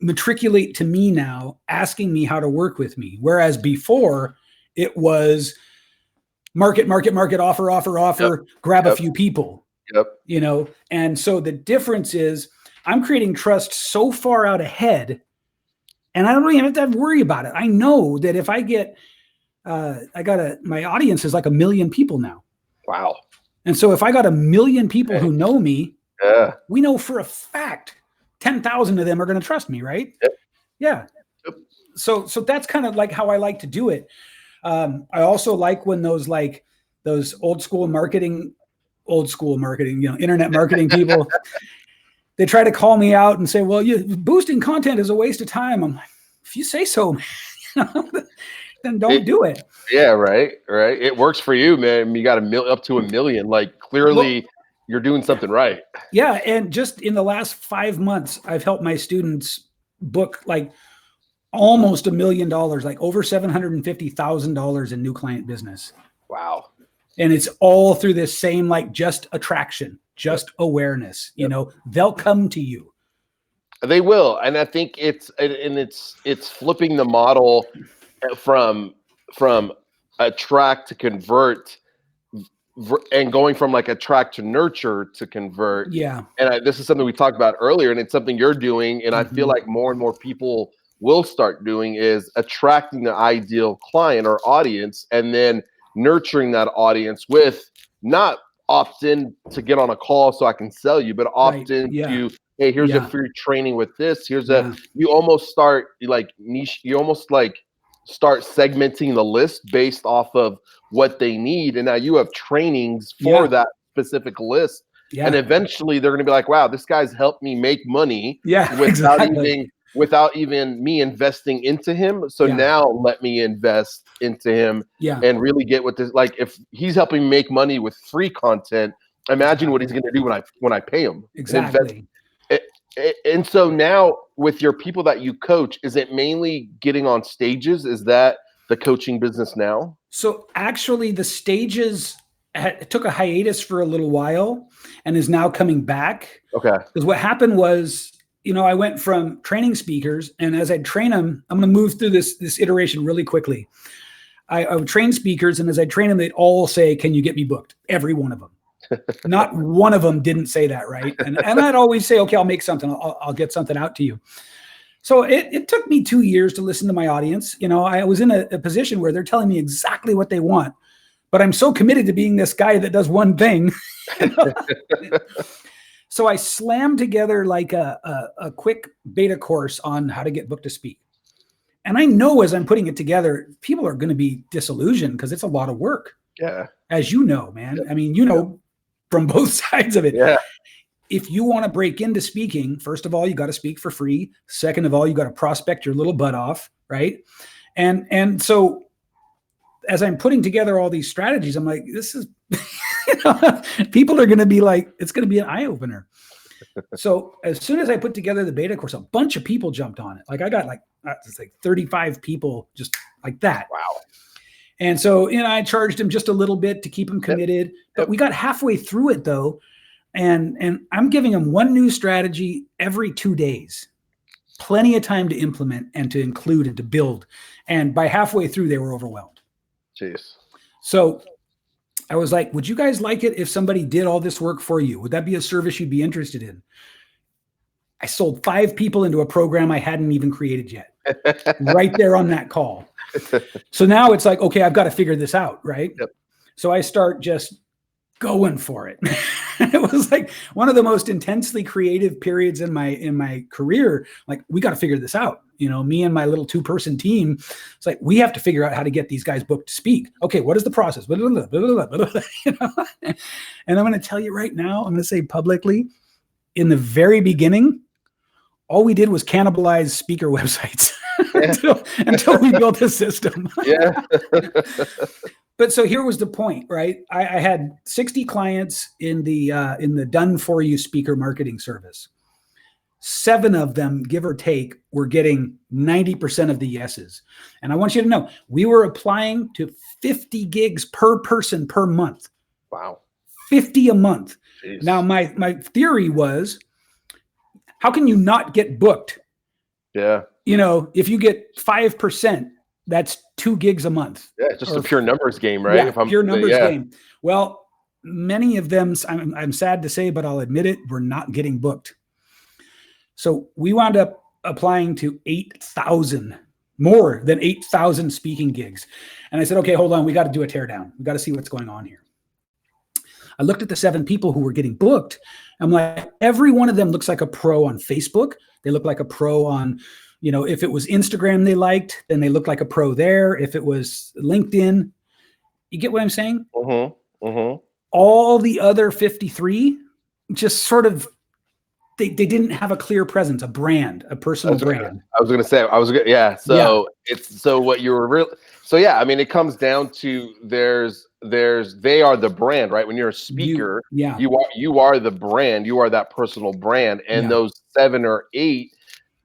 matriculate to me now, asking me how to work with me. Whereas before it was market, offer, grab a few people, you know? And so the difference is I'm creating trust so far out ahead, and I don't even have to worry about it. I know that if I get, my audience is like 1 million people now. Wow. And so if I got 1 million people who know me, we know for a fact 10,000 of them are going to trust me, right? Yeah. So that's kind of like how I like to do it. I also like when those old school marketing, internet marketing people, they try to call me out and say, well, boosting content is a waste of time. I'm like, if you say so, then don't do it. Yeah, right. It works for you, man. You got up to 1 million. Like clearly you're doing something right. Yeah. And just in the last 5 months, I've helped my students book like almost $1 million, like over $750,000 in new client business. Wow. And it's all through this same, like, just attraction, just awareness, you know, they'll come to you. They will. And I think it's flipping the model from attract to convert, and going from like attract to nurture to convert. Yeah. And this is something we talked about earlier, and it's something you're doing. And I feel like more and more people will start doing is attracting the ideal client or audience, and then nurturing that audience with not opt-in to get on a call so I can sell you, but opt-in to, hey, here's a free training with this. Here's you almost start like niche, you almost like start segmenting the list based off of what they need. And now you have trainings for that specific list. And eventually they're going to be like, wow, this guy's helped me make money without even me investing into him. So now let me invest into him and really get what this, like, if he's helping make money with free content, imagine what he's going to do when I pay him. Exactly. And so now with your people that you coach, is it mainly getting on stages? Is that the coaching business now? So actually the stages took a hiatus for a little while and is now coming back. Okay. Because what happened was, you know, I went from training speakers, and as I train them, I'm going to move through this iteration really quickly. I would train speakers, and as I train them, they'd all say, can you get me booked? Every one of them. Not one of them didn't say that, right? And I'd always say, okay, I'll make something. I'll get something out to you. So it took me 2 years to listen to my audience. You know, I was in a position where they're telling me exactly what they want, but I'm so committed to being this guy that does one thing. So I slammed together like a quick beta course on how to get booked to speak. And I know as I'm putting it together, people are going to be disillusioned because it's a lot of work. Yeah. As you know, man. I mean, you know, from both sides of it. Yeah. If you want to break into speaking, first of all, you got to speak for free. Second of all, you got to prospect your little butt off, right? And so as I'm putting together all these strategies, I'm like, this is, people are going to be like, it's going to be an eye opener. So as soon as I put together the beta course, a bunch of people jumped on it. Like I got it's like 35 people just like that. Wow. And so, you know, I charged him just a little bit to keep him committed, but we got halfway through it though. And I'm giving them one new strategy every 2 days, plenty of time to implement and to include and to build. And by halfway through, they were overwhelmed. Jeez. So I was like, would you guys like it if somebody did all this work for you? Would that be a service you'd be interested in? I sold 5 people into a program I hadn't even created yet, right there on that call. So now it's like, okay, I've got to figure this out, right? Yep. So I start just going for it. It was like one of the most intensely creative periods in my career. Like, we got to figure this out. You know, me and my little 2-person team. It's like, we have to figure out how to get these guys booked to speak. Okay, what is the process? You know? And I'm going to tell you right now, I'm going to say publicly, in the very beginning, all we did was cannibalize speaker websites until we built a system. Yeah. But so here was the point, right? I had 60 clients in the done for you speaker marketing service. 7 of them, give or take, were getting 90% of the yeses. And I want you to know, we were applying to 50 gigs per person per month. Wow. 50 a month. Jeez. Now, my theory was, how can you not get booked? Yeah. You know, if you get 5%, that's 2 gigs a month. Yeah, it's just a pure numbers game, right? Yeah, if I'm pure numbers game. Well, many of them, I'm sad to say, but I'll admit it, we're not getting booked. So we wound up applying to 8,000, more than 8,000 speaking gigs. And I said, okay, hold on. We got to do a teardown. We got to see what's going on here. I looked at the 7 people who were getting booked. I'm like, every one of them looks like a pro on Facebook. They look like a pro on, you know, if it was Instagram they liked, then they look like a pro there. If it was LinkedIn, you get what I'm saying? Mm-hmm. Mm-hmm. All the other 53 just sort of, they didn't have a clear presence, a brand, a personal brand. I was going to say, yeah. So it's, so what you were really, so yeah, I mean, it comes down to they are the brand, right? When you're a speaker, you are the brand, you are that personal brand. And those 7 or 8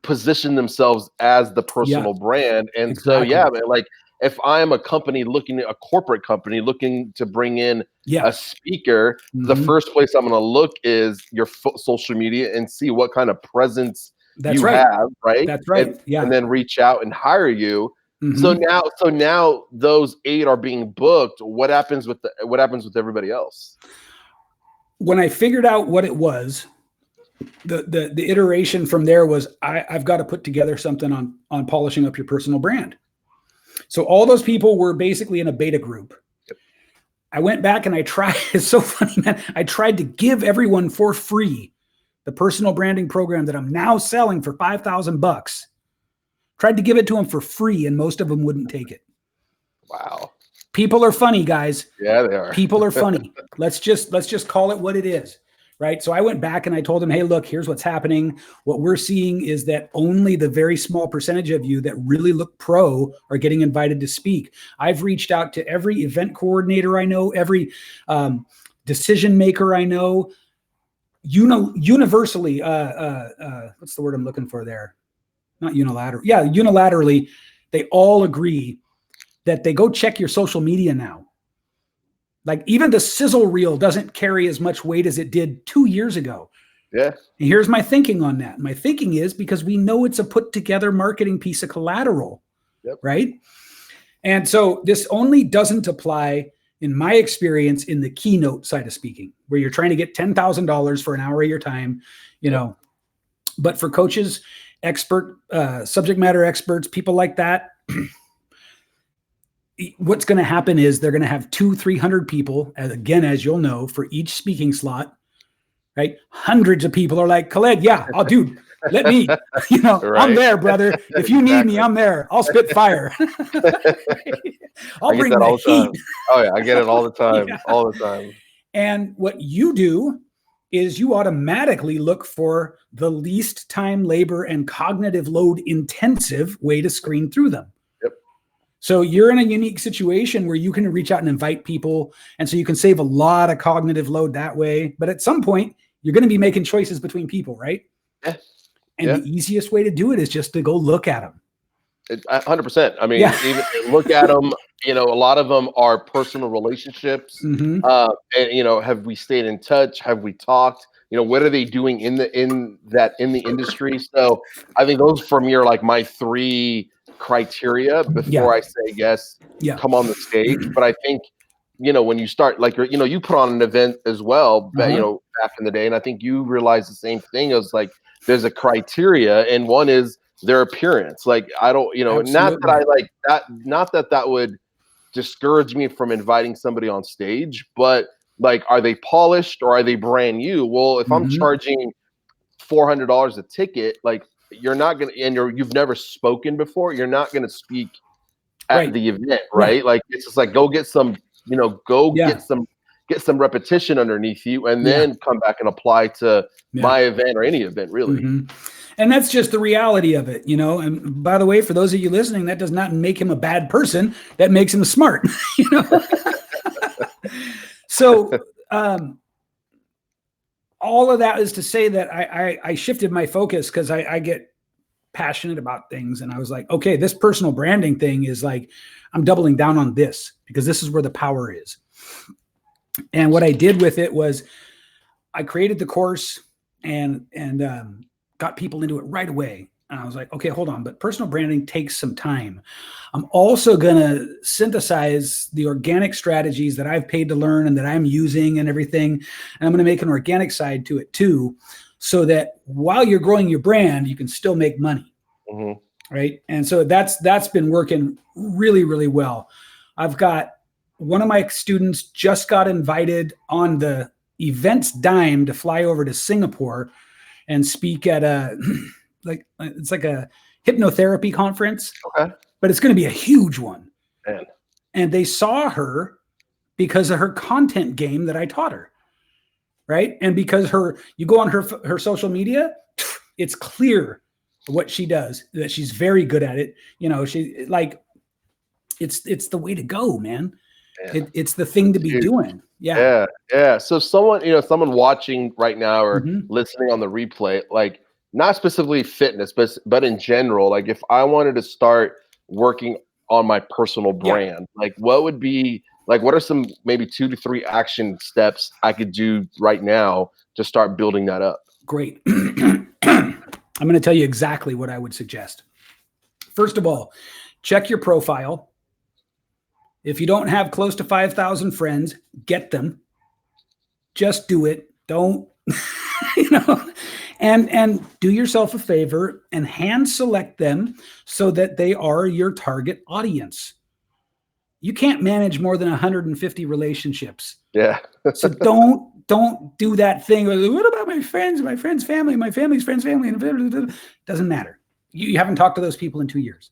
position themselves as the personal brand. And so, man, like, if I am a company a corporate company looking to bring in a speaker, the first place I'm going to look is your social media and see what kind of presence you have, right? That's right. And then reach out and hire you. So now those 8 are being booked. What happens with everybody else? When I figured out what it was, the iteration from there was I've got to put together something on polishing up your personal brand. So all those people were basically in a beta group. Yep. I went back and I tried. It's so funny, man. I tried to give everyone for free the personal branding program that I'm now selling for $5,000. Tried to give it to them for free, and most of them wouldn't take it. Wow. People are funny, guys. Yeah, they are. People are funny. Let's just call it what it is. Right. So I went back and I told them, hey, look, here's what's happening. What we're seeing is that only the very small percentage of you that really look pro are getting invited to speak. I've reached out to every event coordinator I know, every decision maker I know, universally. What's the word I'm looking for there? Not unilateral. Yeah, unilaterally, they all agree that they go check your social media now. Like even the sizzle reel doesn't carry as much weight as it did 2 years ago. Yeah. And here's my thinking on that. My thinking is because we know it's a put together marketing piece of collateral, right? And so this only doesn't apply, in my experience, in the keynote side of speaking, where you're trying to get $10,000 for an hour of your time, you know. But for coaches, subject matter experts, people like that, what's going to happen is they're going to have 200-300 people, as you'll know, for each speaking slot, right? Hundreds of people are like, Khaled, dude, let me, I'm there, brother. If you need me, I'm there. I'll spit fire. I'll bring the heat. Oh yeah, I get it all the time, all the time. And what you do is you automatically look for the least time, labor, and cognitive load intensive way to screen through them. So you're in a unique situation where you can reach out and invite people. And so you can save a lot of cognitive load that way. But at some point, you're going to be making choices between people, right? Yeah. And the easiest way to do it is just to go look at them. 100%. I mean, even look at them, a lot of them are personal relationships. And, have we stayed in touch? Have we talked? What are they doing in the industry? So I think those for me are like my 3 criteria before I say yes, come on the stage. But I think, when you start, like, you put on an event as well, back in the day, and I think you realize the same thing as like, there's a criteria, and one is their appearance. Like, I don't, not that I like that, not that would discourage me from inviting somebody on stage, but like, are they polished or are they brand new? Well, if I'm charging $400 a ticket, like, you're not going to, and you've never spoken before, you're not going to speak at the event, right? Like, it's just like, go get some, get some repetition underneath you, and then come back and apply to my event or any event, really. And that's just the reality of it, And by the way, for those of you listening, that does not make him a bad person. That makes him smart, So all of that is to say that I shifted my focus because I get passionate about things. And I was like, okay, this personal branding thing is like, I'm doubling down on this because this is where the power is. And what I did with it was I created the course and got people into it right away. And I was like, okay, hold on. But personal branding takes some time. I'm also going to synthesize the organic strategies that I've paid to learn and that I'm using and everything. And I'm going to make an organic side to it too, so that while you're growing your brand, you can still make money. Mm-hmm. Right. And so that's been working really, really well. I've got one of my students just got invited on the event's dime to fly over to Singapore and speak at it's like a hypnotherapy conference. Okay. But it's going to be a huge one. Man. And they saw her because of her content game that I taught her. Right. And because you go on her social media, it's clear what she does, that she's very good at it. She like, it's the way to go, man. It's the thing to be doing. Yeah. So someone watching right now or listening on the replay, like not specifically fitness, but in general, like if I wanted to start working on my personal brand, like what are some maybe 2 to 3 action steps I could do right now to start building that up? Great. I'm going to tell you exactly what I would suggest. First of all, check your profile. If you don't have close to 5,000 friends, get them. Just do it. Don't, and do yourself a favor and hand select them so that they are your target audience. You can't manage more than 150 relationships. Yeah. So don't do that thing. What about my friends, my friend's family, my family's friend's family? Doesn't matter. You haven't talked to those people in 2 years.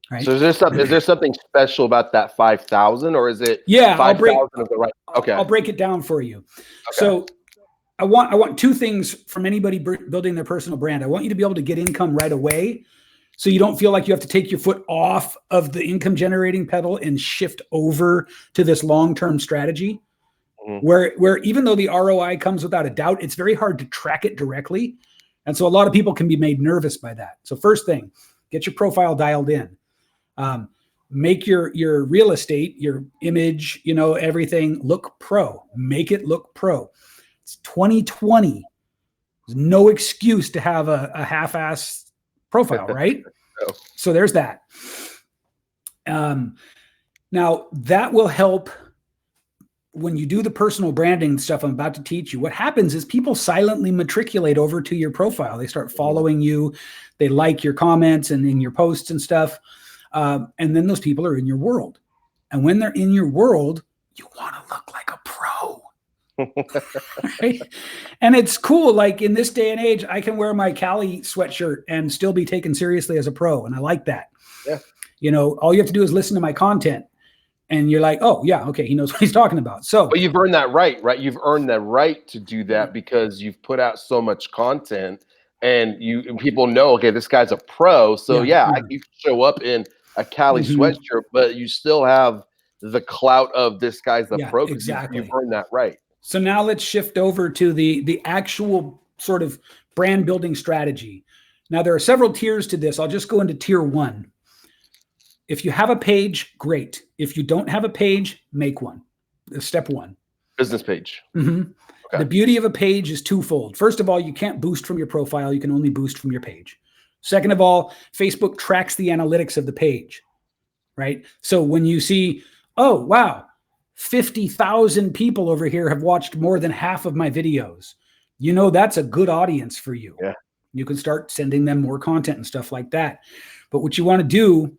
Right. So is there something special about that 5,000 or is it 5,000 of the right? Okay. I'll break it down for you. Okay. So I want 2 things from anybody building their personal brand. I want you to be able to get income right away, so you don't feel like you have to take your foot off of the income generating pedal and shift over to this long-term strategy, where even though the ROI comes without a doubt, it's very hard to track it directly. And so a lot of people can be made nervous by that. So first thing, get your profile dialed in. Make your real estate, your image, everything look pro. Make it look pro. It's 2020. There's no excuse to have a half-ass profile, right? No. So there's that. Now that will help when you do the personal branding stuff I'm about to teach you. What happens is people silently matriculate over to your profile. They start following you. They like your comments and in your posts and stuff. And then those people are in your world. And when they're in your world, you want to look like a pro. Right? And it's cool. Like in this day and age, I can wear my Cali sweatshirt and still be taken seriously as a pro. And I like that. Yeah. All you have to do is listen to my content and you're like, oh yeah, okay, he knows what he's talking about. So, but you've earned that right? You've earned that right to do that because you've put out so much content and people know, okay, this guy's a pro. So you show up in a Cali sweatshirt, but you still have the clout of this guy's the pro. Exactly. You've earned that right. So now let's shift over to the actual sort of brand building strategy. Now there are several tiers to this. I'll just go into tier 1. If you have a page, great. If you don't have a page, make one. Step 1. Business page. Okay. The beauty of a page is twofold. First of all, you can't boost from your profile. You can only boost from your page. Second of all, Facebook tracks the analytics of the page, right? So when you see, oh, wow, 50,000 people over here have watched more than half of my videos, that's a good audience for you. Yeah. You can start sending them more content and stuff like that. But what you want to do,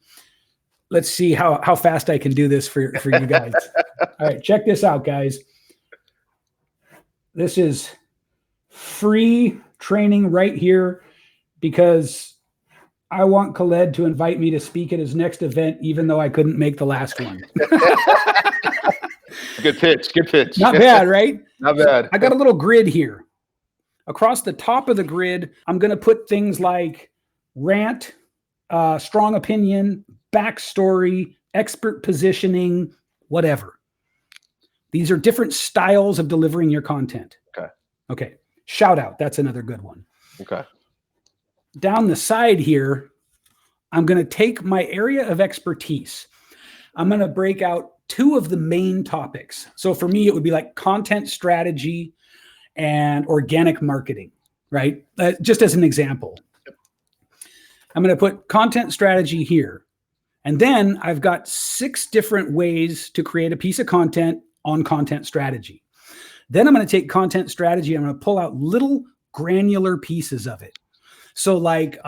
let's see how fast I can do this for you guys. All right, check this out, guys. This is free training right here because I want Khaled to invite me to speak at his next event, even though I couldn't make the last one. Good pitch. Not bad, right? Not bad. I got a little grid here. Across the top of the grid, I'm going to put things like rant, strong opinion, backstory, expert positioning, whatever. These are different styles of delivering your content. Okay. Shout out. That's another good one. Okay. Down the side here, I'm going to take my area of expertise. I'm going to break out 2 of the main topics. So for me, it would be like content strategy and organic marketing, right? Just as an example. I'm going to put content strategy here. And then I've got 6 different ways to create a piece of content on content strategy. Then I'm going to take content strategy. I'm going to pull out little granular pieces of it. So like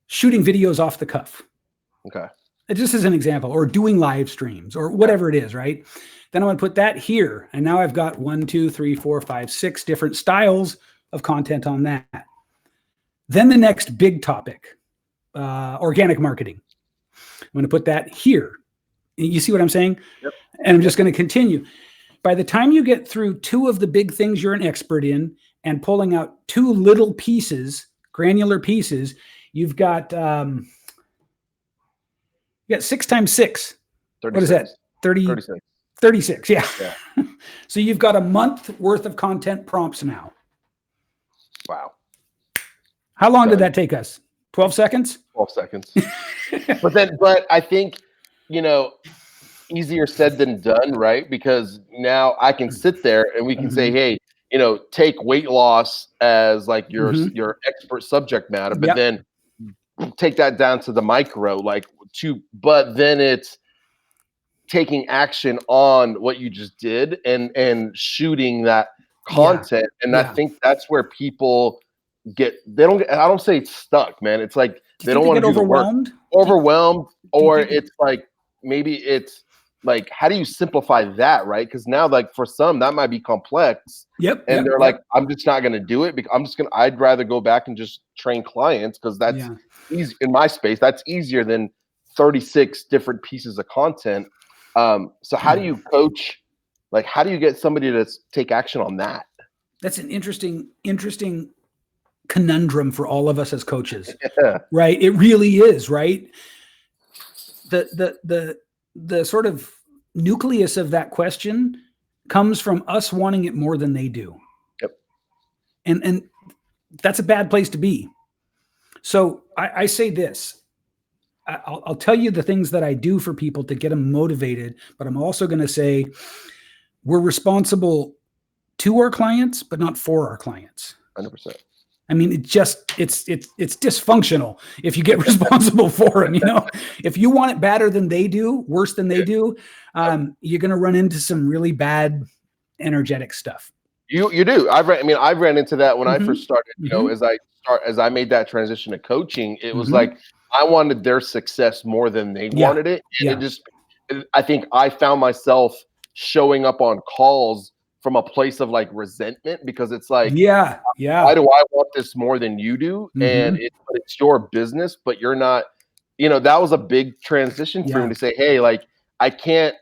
shooting videos off the cuff. Okay. Just as an example, or doing live streams or whatever it is, right? Then I'm going to put that here. And now I've got 1, 2, 3, 4, 5, 6 different styles of content on that. Then the next big topic, organic marketing. I'm going to put that here. You see what I'm saying? Yep. And I'm just going to continue. By the time you get through 2 of the big things you're an expert in and pulling out 2 little pieces, granular pieces, you've got 6 times 6. 36. What is that? 36. 36. Yeah. So you've got a month worth of content prompts now. Wow. How long did that take us? 12 seconds? 12 seconds. but I think, easier said than done, right? Because now I can sit there and we can say, hey, take weight loss as like your expert subject matter, but then take that down to the micro, but then it's taking action on what you just did and shooting that content. And I think that's where people I don't say it's stuck, man. It's like they don't want to do the work. Overwhelmed, or it's like maybe it's like, how do you simplify that, right? Because now, like for some, that might be complex. And they're like, I'm just not going to do it because I'd rather go back and just train clients because that's easy in my space. That's easier than 36 different pieces of content. So how do you coach? Like, how do you get somebody to take action on that? That's an interesting conundrum for all of us as coaches, right? It really is, right? The sort of nucleus of that question comes from us wanting it more than they do. And that's a bad place to be. So I say this, I'll tell you the things that I do for people to get them motivated, but I'm also going to say we're responsible to our clients, but not for our clients. 100%. I mean, it's dysfunctional if you get responsible for them. If you want it better than they do, worse than they do, you're going to run into some really bad energetic stuff. You do. I've ran into that when I first started. As I made that transition to coaching, it was like I wanted their success more than they wanted it. And I think I found myself showing up on calls from a place of like resentment because it's like, why do I want this more than you do? And it's your business, but you're not, that was a big transition for me to say, hey, like I can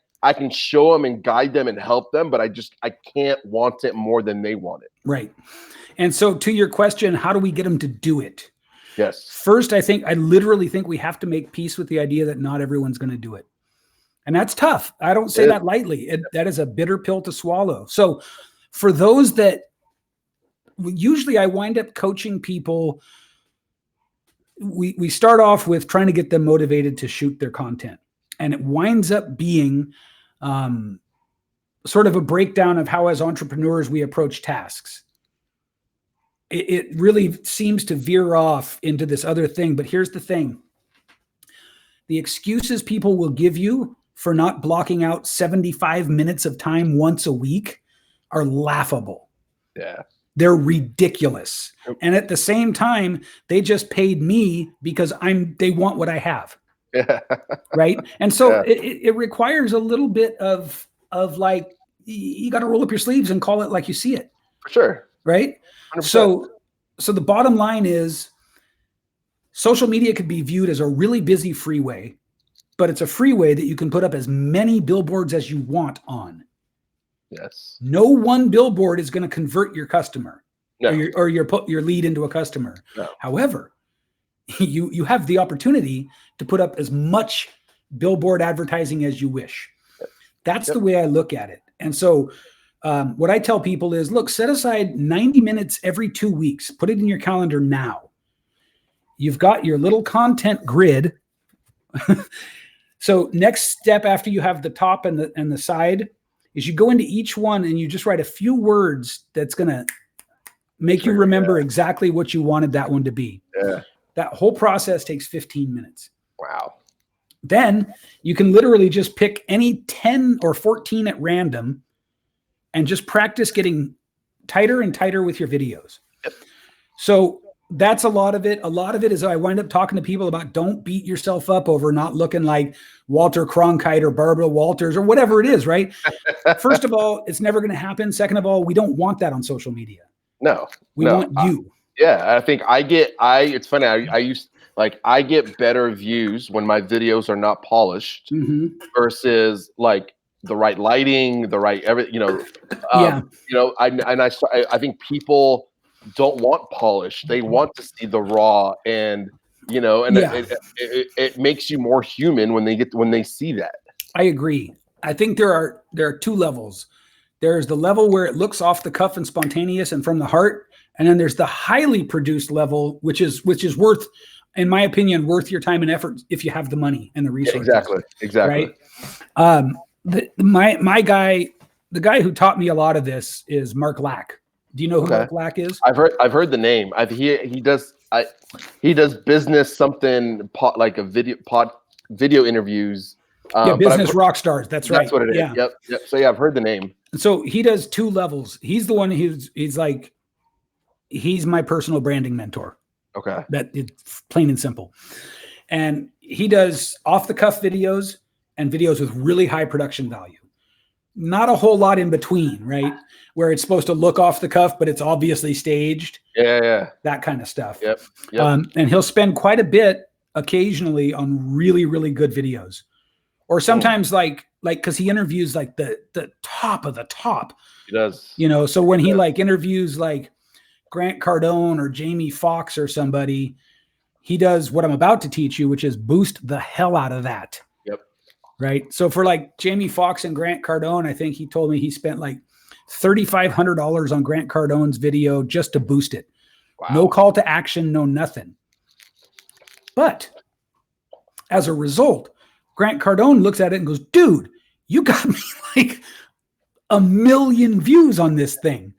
show them and guide them and help them, but I can't want it more than they want it. Right. And so to your question, how do we get them to do it? Yes. First, I literally think we have to make peace with the idea that not everyone's going to do it. And that's tough. I don't say that lightly. That is a bitter pill to swallow. So for those that usually I wind up coaching people, we start off with trying to get them motivated to shoot their content. And it winds up being sort of a breakdown of how as entrepreneurs we approach tasks. It really seems to veer off into this other thing. But here's the thing. The excuses people will give you for not blocking out 75 minutes of time once a week are laughable. Yeah. They're ridiculous. And at the same time, they just paid me because they want what I have. Yeah. Right. And so it requires a little bit of like, you got to roll up your sleeves and call it like you see it. For sure. Right. 100%. So the bottom line is social media could be viewed as a really busy freeway, but it's a freeway that you can put up as many billboards as you want on. Yes. No one billboard is going to convert your customer No. or your lead into a customer. No. However, you have the opportunity to put up as much billboard advertising as you wish. That's the way I look at it. And so what I tell people is, look, set aside 90 minutes every 2 weeks. Put it in your calendar now. You've got your little content grid. So next step after you have the top and the side is you go into each one and you just write a few words that's going to make you remember exactly what you wanted that one to be. Yeah. That whole process takes 15 minutes. Wow. Then you can literally just pick any 10 or 14 at random and just practice getting tighter and tighter with your videos. Yep. So that's a lot of it. A lot of it is I wind up talking to people about don't beat yourself up over not looking like Walter Cronkite or Barbara Walters or whatever it is, right? First of all, it's never going to happen. Second of all, we don't want that on social media. No. We want you. Yeah, I think it's funny. I get better views when my videos are not polished versus like the right lighting, the right I think people don't want polish. They want to see the raw and it makes you more human when they see that. I agree. I think there are two levels. There's the level where it looks off the cuff and spontaneous and from the heart. And then there's the highly produced level, which is worth, in my opinion, worth your time and effort if you have the money and the resources. Exactly. Right. My guy, the guy who taught me a lot of this is Mark Lack. Do you know who Mark Lack is? I've heard the name. He does business something like a video interviews. Business rock stars. That's right. That's what it is. Yeah. Yep. So yeah, I've heard the name. So he does two levels. He's the one he's my personal branding mentor. Okay. That it's plain and simple. And he does off the cuff videos and videos with really high production value. Not a whole lot in between, right? Where it's supposed to look off the cuff, but it's obviously staged. Yeah. That kind of stuff. Yep. And he'll spend quite a bit occasionally on really, really good videos. Or sometimes because he interviews like the top of the top. He does. So when he interviews like Grant Cardone or Jamie Foxx or somebody, he does what I'm about to teach you, which is boost the hell out of that. Yep. Right. So for like Jamie Foxx and Grant Cardone, I think he told me he spent like $3,500 on Grant Cardone's video just to boost it. Wow. No call to action, no nothing. But as a result, Grant Cardone looks at it and goes, dude, you got me like 1 million views on this thing.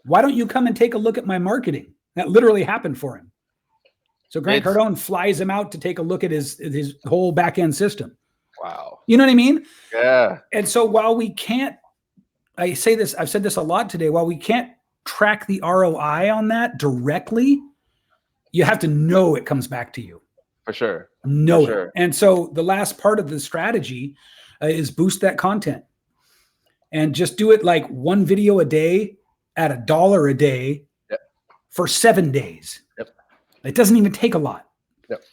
Why don't you come and take a look at my marketing? That literally happened for him. So Grant Cardone flies him out to take a look at his whole back end system. Wow. You know what I mean? Yeah. And so while we can't, I've said this a lot today, while we can't track the ROI on that directly, you have to know it comes back to you. For sure. Know it. And so the last part of the strategy is boost that content and just do it like one video a day at $1 a day for 7 days. Yep. It doesn't even take a lot. Yep.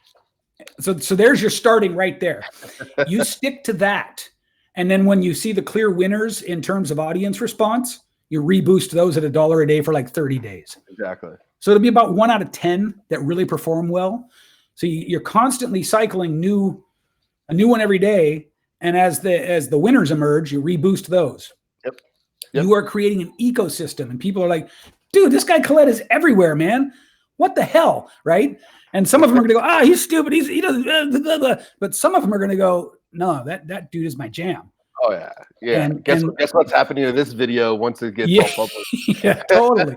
So there's your starting right there. You stick to that. And then when you see the clear winners in terms of audience response, you reboost those at $1 a day for like 30 days. Exactly. So it'll be about 1 out of 10 that really perform well. So you're constantly cycling a new one every day. And as the winners emerge, you reboost those. Yep. You are creating an ecosystem and people are like, dude, this guy Colette is everywhere, man. What the hell? Right. And some of them are going to go, he's stupid. He does, blah, blah. But some of them are going to go, no, that dude is my jam. Oh yeah. Yeah. Guess what's happening to this video once it gets all published. Yeah, totally.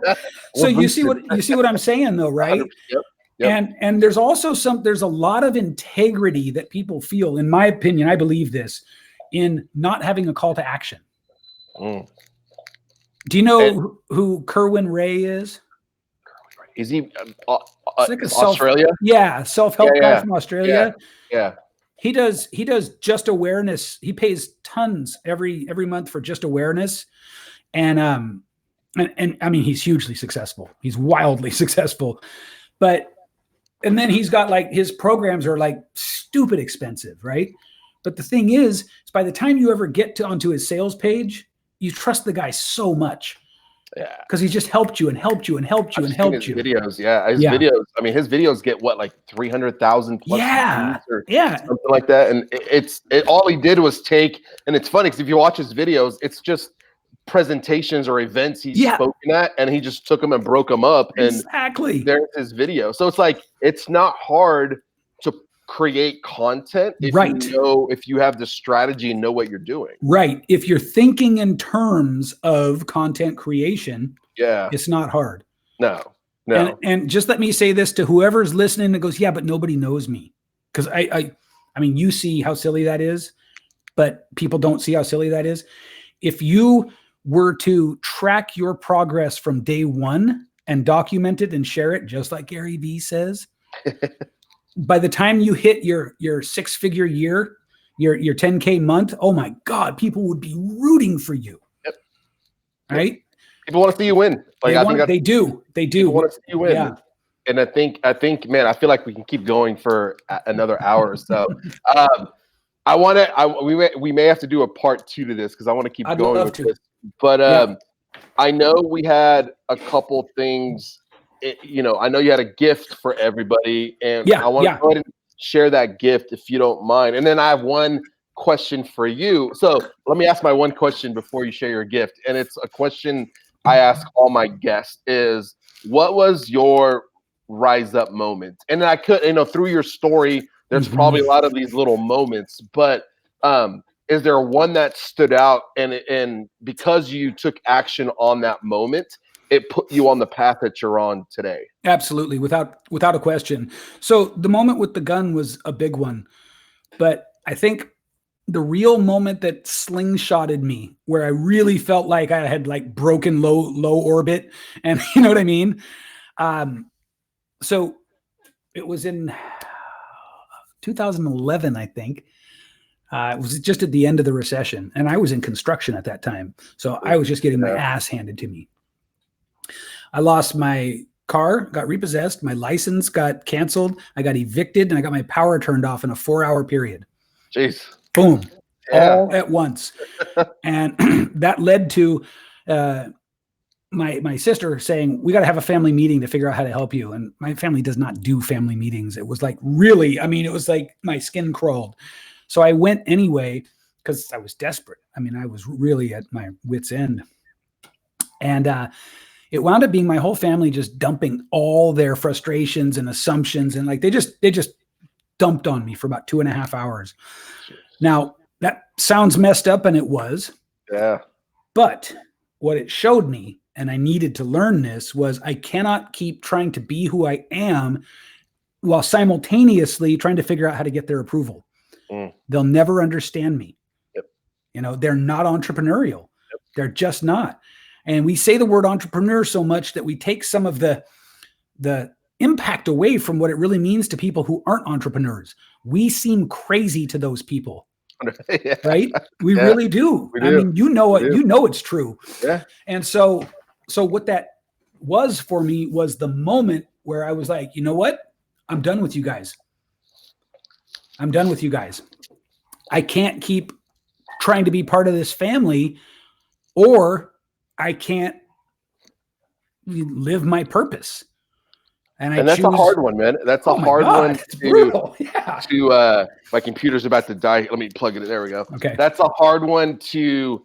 So you see what I'm saying though, right? Yep. And there's also there's a lot of integrity that people feel, in my opinion, I believe this, in not having a call to action. Do you know who Kerwin Ray is? Is he like Australia? Self-help guy from Australia. Yeah. He does just awareness. He pays tons every month for just awareness. And I mean, he's hugely successful. He's wildly successful. And then he's got like his programs are like stupid expensive, right? But the thing is by the time you ever get onto his sales page, you trust the guy so much. Yeah. Because he just helped you and helped you and helped you and helped you. Videos, his videos. I mean, his videos get what, like 300,000 plus views or something like that. And all he did was take, and it's funny because if you watch his videos, it's just presentations or events he's spoken at, and he just took them and broke them up. And there's his video. So it's like, it's not hard to create content if you have the strategy and know what you're doing. Right. If you're thinking in terms of content creation, it's not hard. No. And just let me say this to whoever's listening that goes, yeah, but nobody knows me. Because I mean, you see how silly that is, but people don't see how silly that is. If you were to track your progress from day one and document it and share it, just like Gary Vee says, by the time you hit your 6-figure year, your 10K month, oh my God, people would be rooting for you. Yep. Right? People want to see you win. Like they do. People want to see you win. Yeah. And I think, man, I feel like we can keep going for another hour or so. We may have to do a part 2 to this because I want to keep going with this. But I know we had a couple things. I know you had a gift for everybody, and I want to go ahead and share that gift if you don't mind. And then I have one question for you. So let me ask my one question before you share your gift. And it's a question I ask all my guests is, what was your rise up moment? And I could, through your story, there's probably a lot of these little moments, but is there one that stood out and because you took action on that moment, it put you on the path that you're on today? Absolutely, without a question. So the moment with the gun was a big one, but I think the real moment that slingshotted me, where I really felt like I had like broken low orbit, and you know what I mean? So it was in 2011, I think. It was just at the end of the recession, and I was in construction at that time. So I was just getting my ass handed to me. I lost my car, got repossessed, my license got canceled, I got evicted, and I got my power turned off in a 4-hour period. Jeez. Boom. All at once. And that led to my sister saying, we got to have a family meeting to figure out how to help you. And my family does not do family meetings. It was like really, it was like my skin crawled. So I went anyway because I was desperate. I was really at my wit's end. And it wound up being my whole family just dumping all their frustrations and assumptions. And like they just dumped on me for about 2.5 hours. Now, that sounds messed up, and it was. Yeah. But what it showed me, and I needed to learn this, was I cannot keep trying to be who I am while simultaneously trying to figure out how to get their approval. They'll never understand me. Yep. They're not entrepreneurial. Yep. They're just not. And we say the word entrepreneur so much that we take some of the impact away from what it really means to people who aren't entrepreneurs. We seem crazy to those people. Right? We really do. We do. You know it's true. Yeah. And so what that was for me was the moment where I was like, you know what? I'm done with you guys. I can't keep trying to be part of this family, or I can't live my purpose. And that's a hard one, man. That's a hard one to my computer's about to die. Let me plug it in. There we go. Okay. That's a hard one to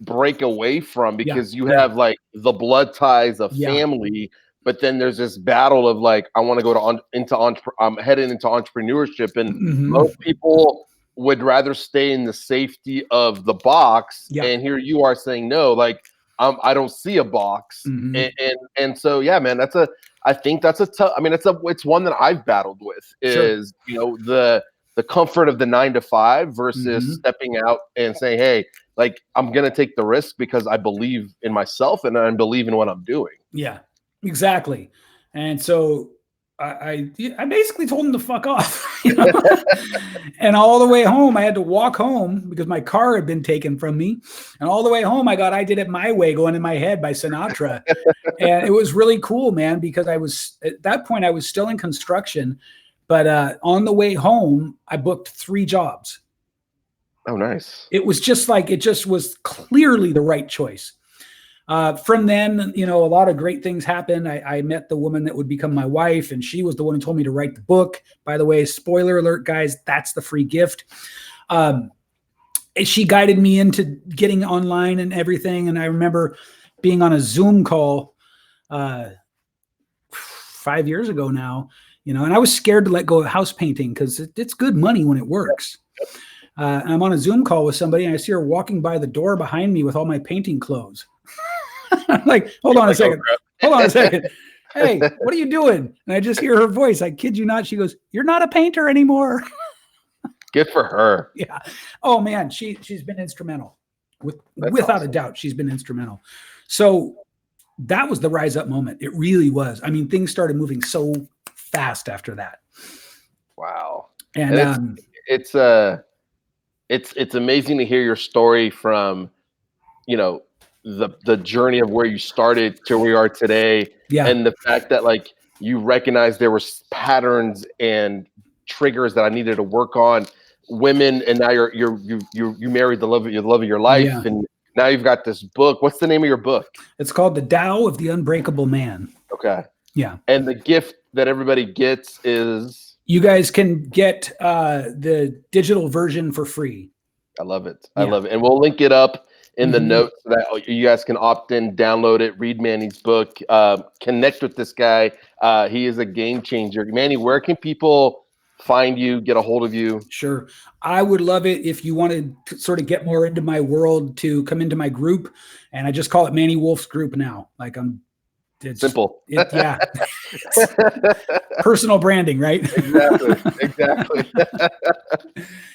break away from because you have like the blood ties of family, but then there's this battle of like, I want to go I'm heading into entrepreneurship, and most people would rather stay in the safety of the box. Yeah. And here you are saying, no, like, I don't see a box. And so, yeah, man, I think that's a tough, it's one that I've battled with is, the comfort of the 9-to-5 versus stepping out and saying, hey, like, I'm going to take the risk because I believe in myself and I believe in what I'm doing. Yeah, exactly. And so I basically told him to fuck off, and all the way home, I had to walk home because my car had been taken from me. And all the way home, I Did It My Way going in my head by Sinatra. And it was really cool, man, because at that point, I was still in construction, but on the way home, I booked 3 jobs. Oh, nice. It was just like, it just was clearly the right choice. From then, a lot of great things happened. I met the woman that would become my wife, and she was the one who told me to write the book. By the way, spoiler alert, guys, that's the free gift. She guided me into getting online and everything. And I remember being on a Zoom call 5 years ago now, and I was scared to let go of house painting because it's good money when it works. I'm on a Zoom call with somebody, and I see her walking by the door behind me with all my painting clothes. I'm like, hold on a second. Hey, what are you doing? And I just hear her voice. I kid you not. She goes, "You're not a painter anymore." Good for her. Yeah. Oh man, she's been instrumental. Without awesome. A doubt, she's been instrumental. So that was the rise up moment. It really was. I mean, things started moving so fast after that. Wow. And it's amazing to hear your story from, the journey of where you started to where you are today. Yeah. And the fact that like you recognized there were patterns and triggers that I needed to work on. Women, and now you married the love of your life, yeah. And now you've got this book. What's the name of your book? It's called The Tao of the Unbreakable Man. Okay. Yeah. And the gift that everybody gets is, you guys can get the digital version for free. I love it. I love it. And we'll link it up in the notes so that you guys can opt in, download it, read Manny's book, connect with this guy. He is a game changer. Manny, where can people find you, get a hold of you? Sure. I would love it if you wanted to sort of get more into my world, to come into my group. And I just call it MannyWolfe's group now. Like it's simple. Yeah. Personal branding, right? Exactly.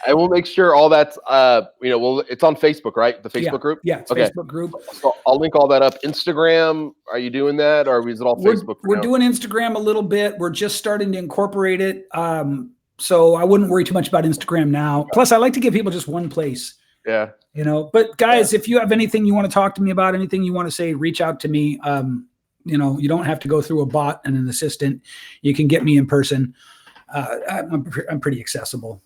I will make sure all that's, it's on Facebook, right? The Facebook group? Yeah, it's Facebook group. So I'll link all that up. Instagram, are you doing that, or is it all Facebook? We're doing Instagram a little bit. We're just starting to incorporate it. So I wouldn't worry too much about Instagram now. Plus, I like to give people just one place. Yeah. But guys, if you have anything you want to talk to me about, anything you want to say, reach out to me. You don't have to go through a bot and an assistant. You can get me in person. I'm pretty accessible.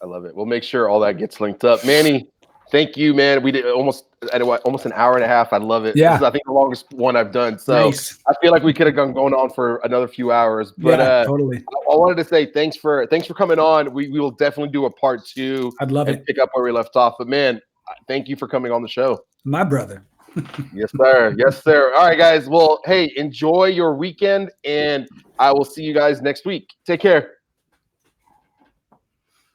I love it. We'll make sure all that gets linked up. Manny, thank you, man. We did almost an hour and a half. I love it. Yeah. This is, I think, the longest one I've done. So nice. I feel like we could have going on for another few hours. But totally. I wanted to say thanks for coming on. We will definitely do a part 2. I'd love it. Pick up where we left off. But man, thank you for coming on the show. My brother. Yes, sir. Yes, sir. All right, guys. Well, hey, enjoy your weekend, and I will see you guys next week. Take care.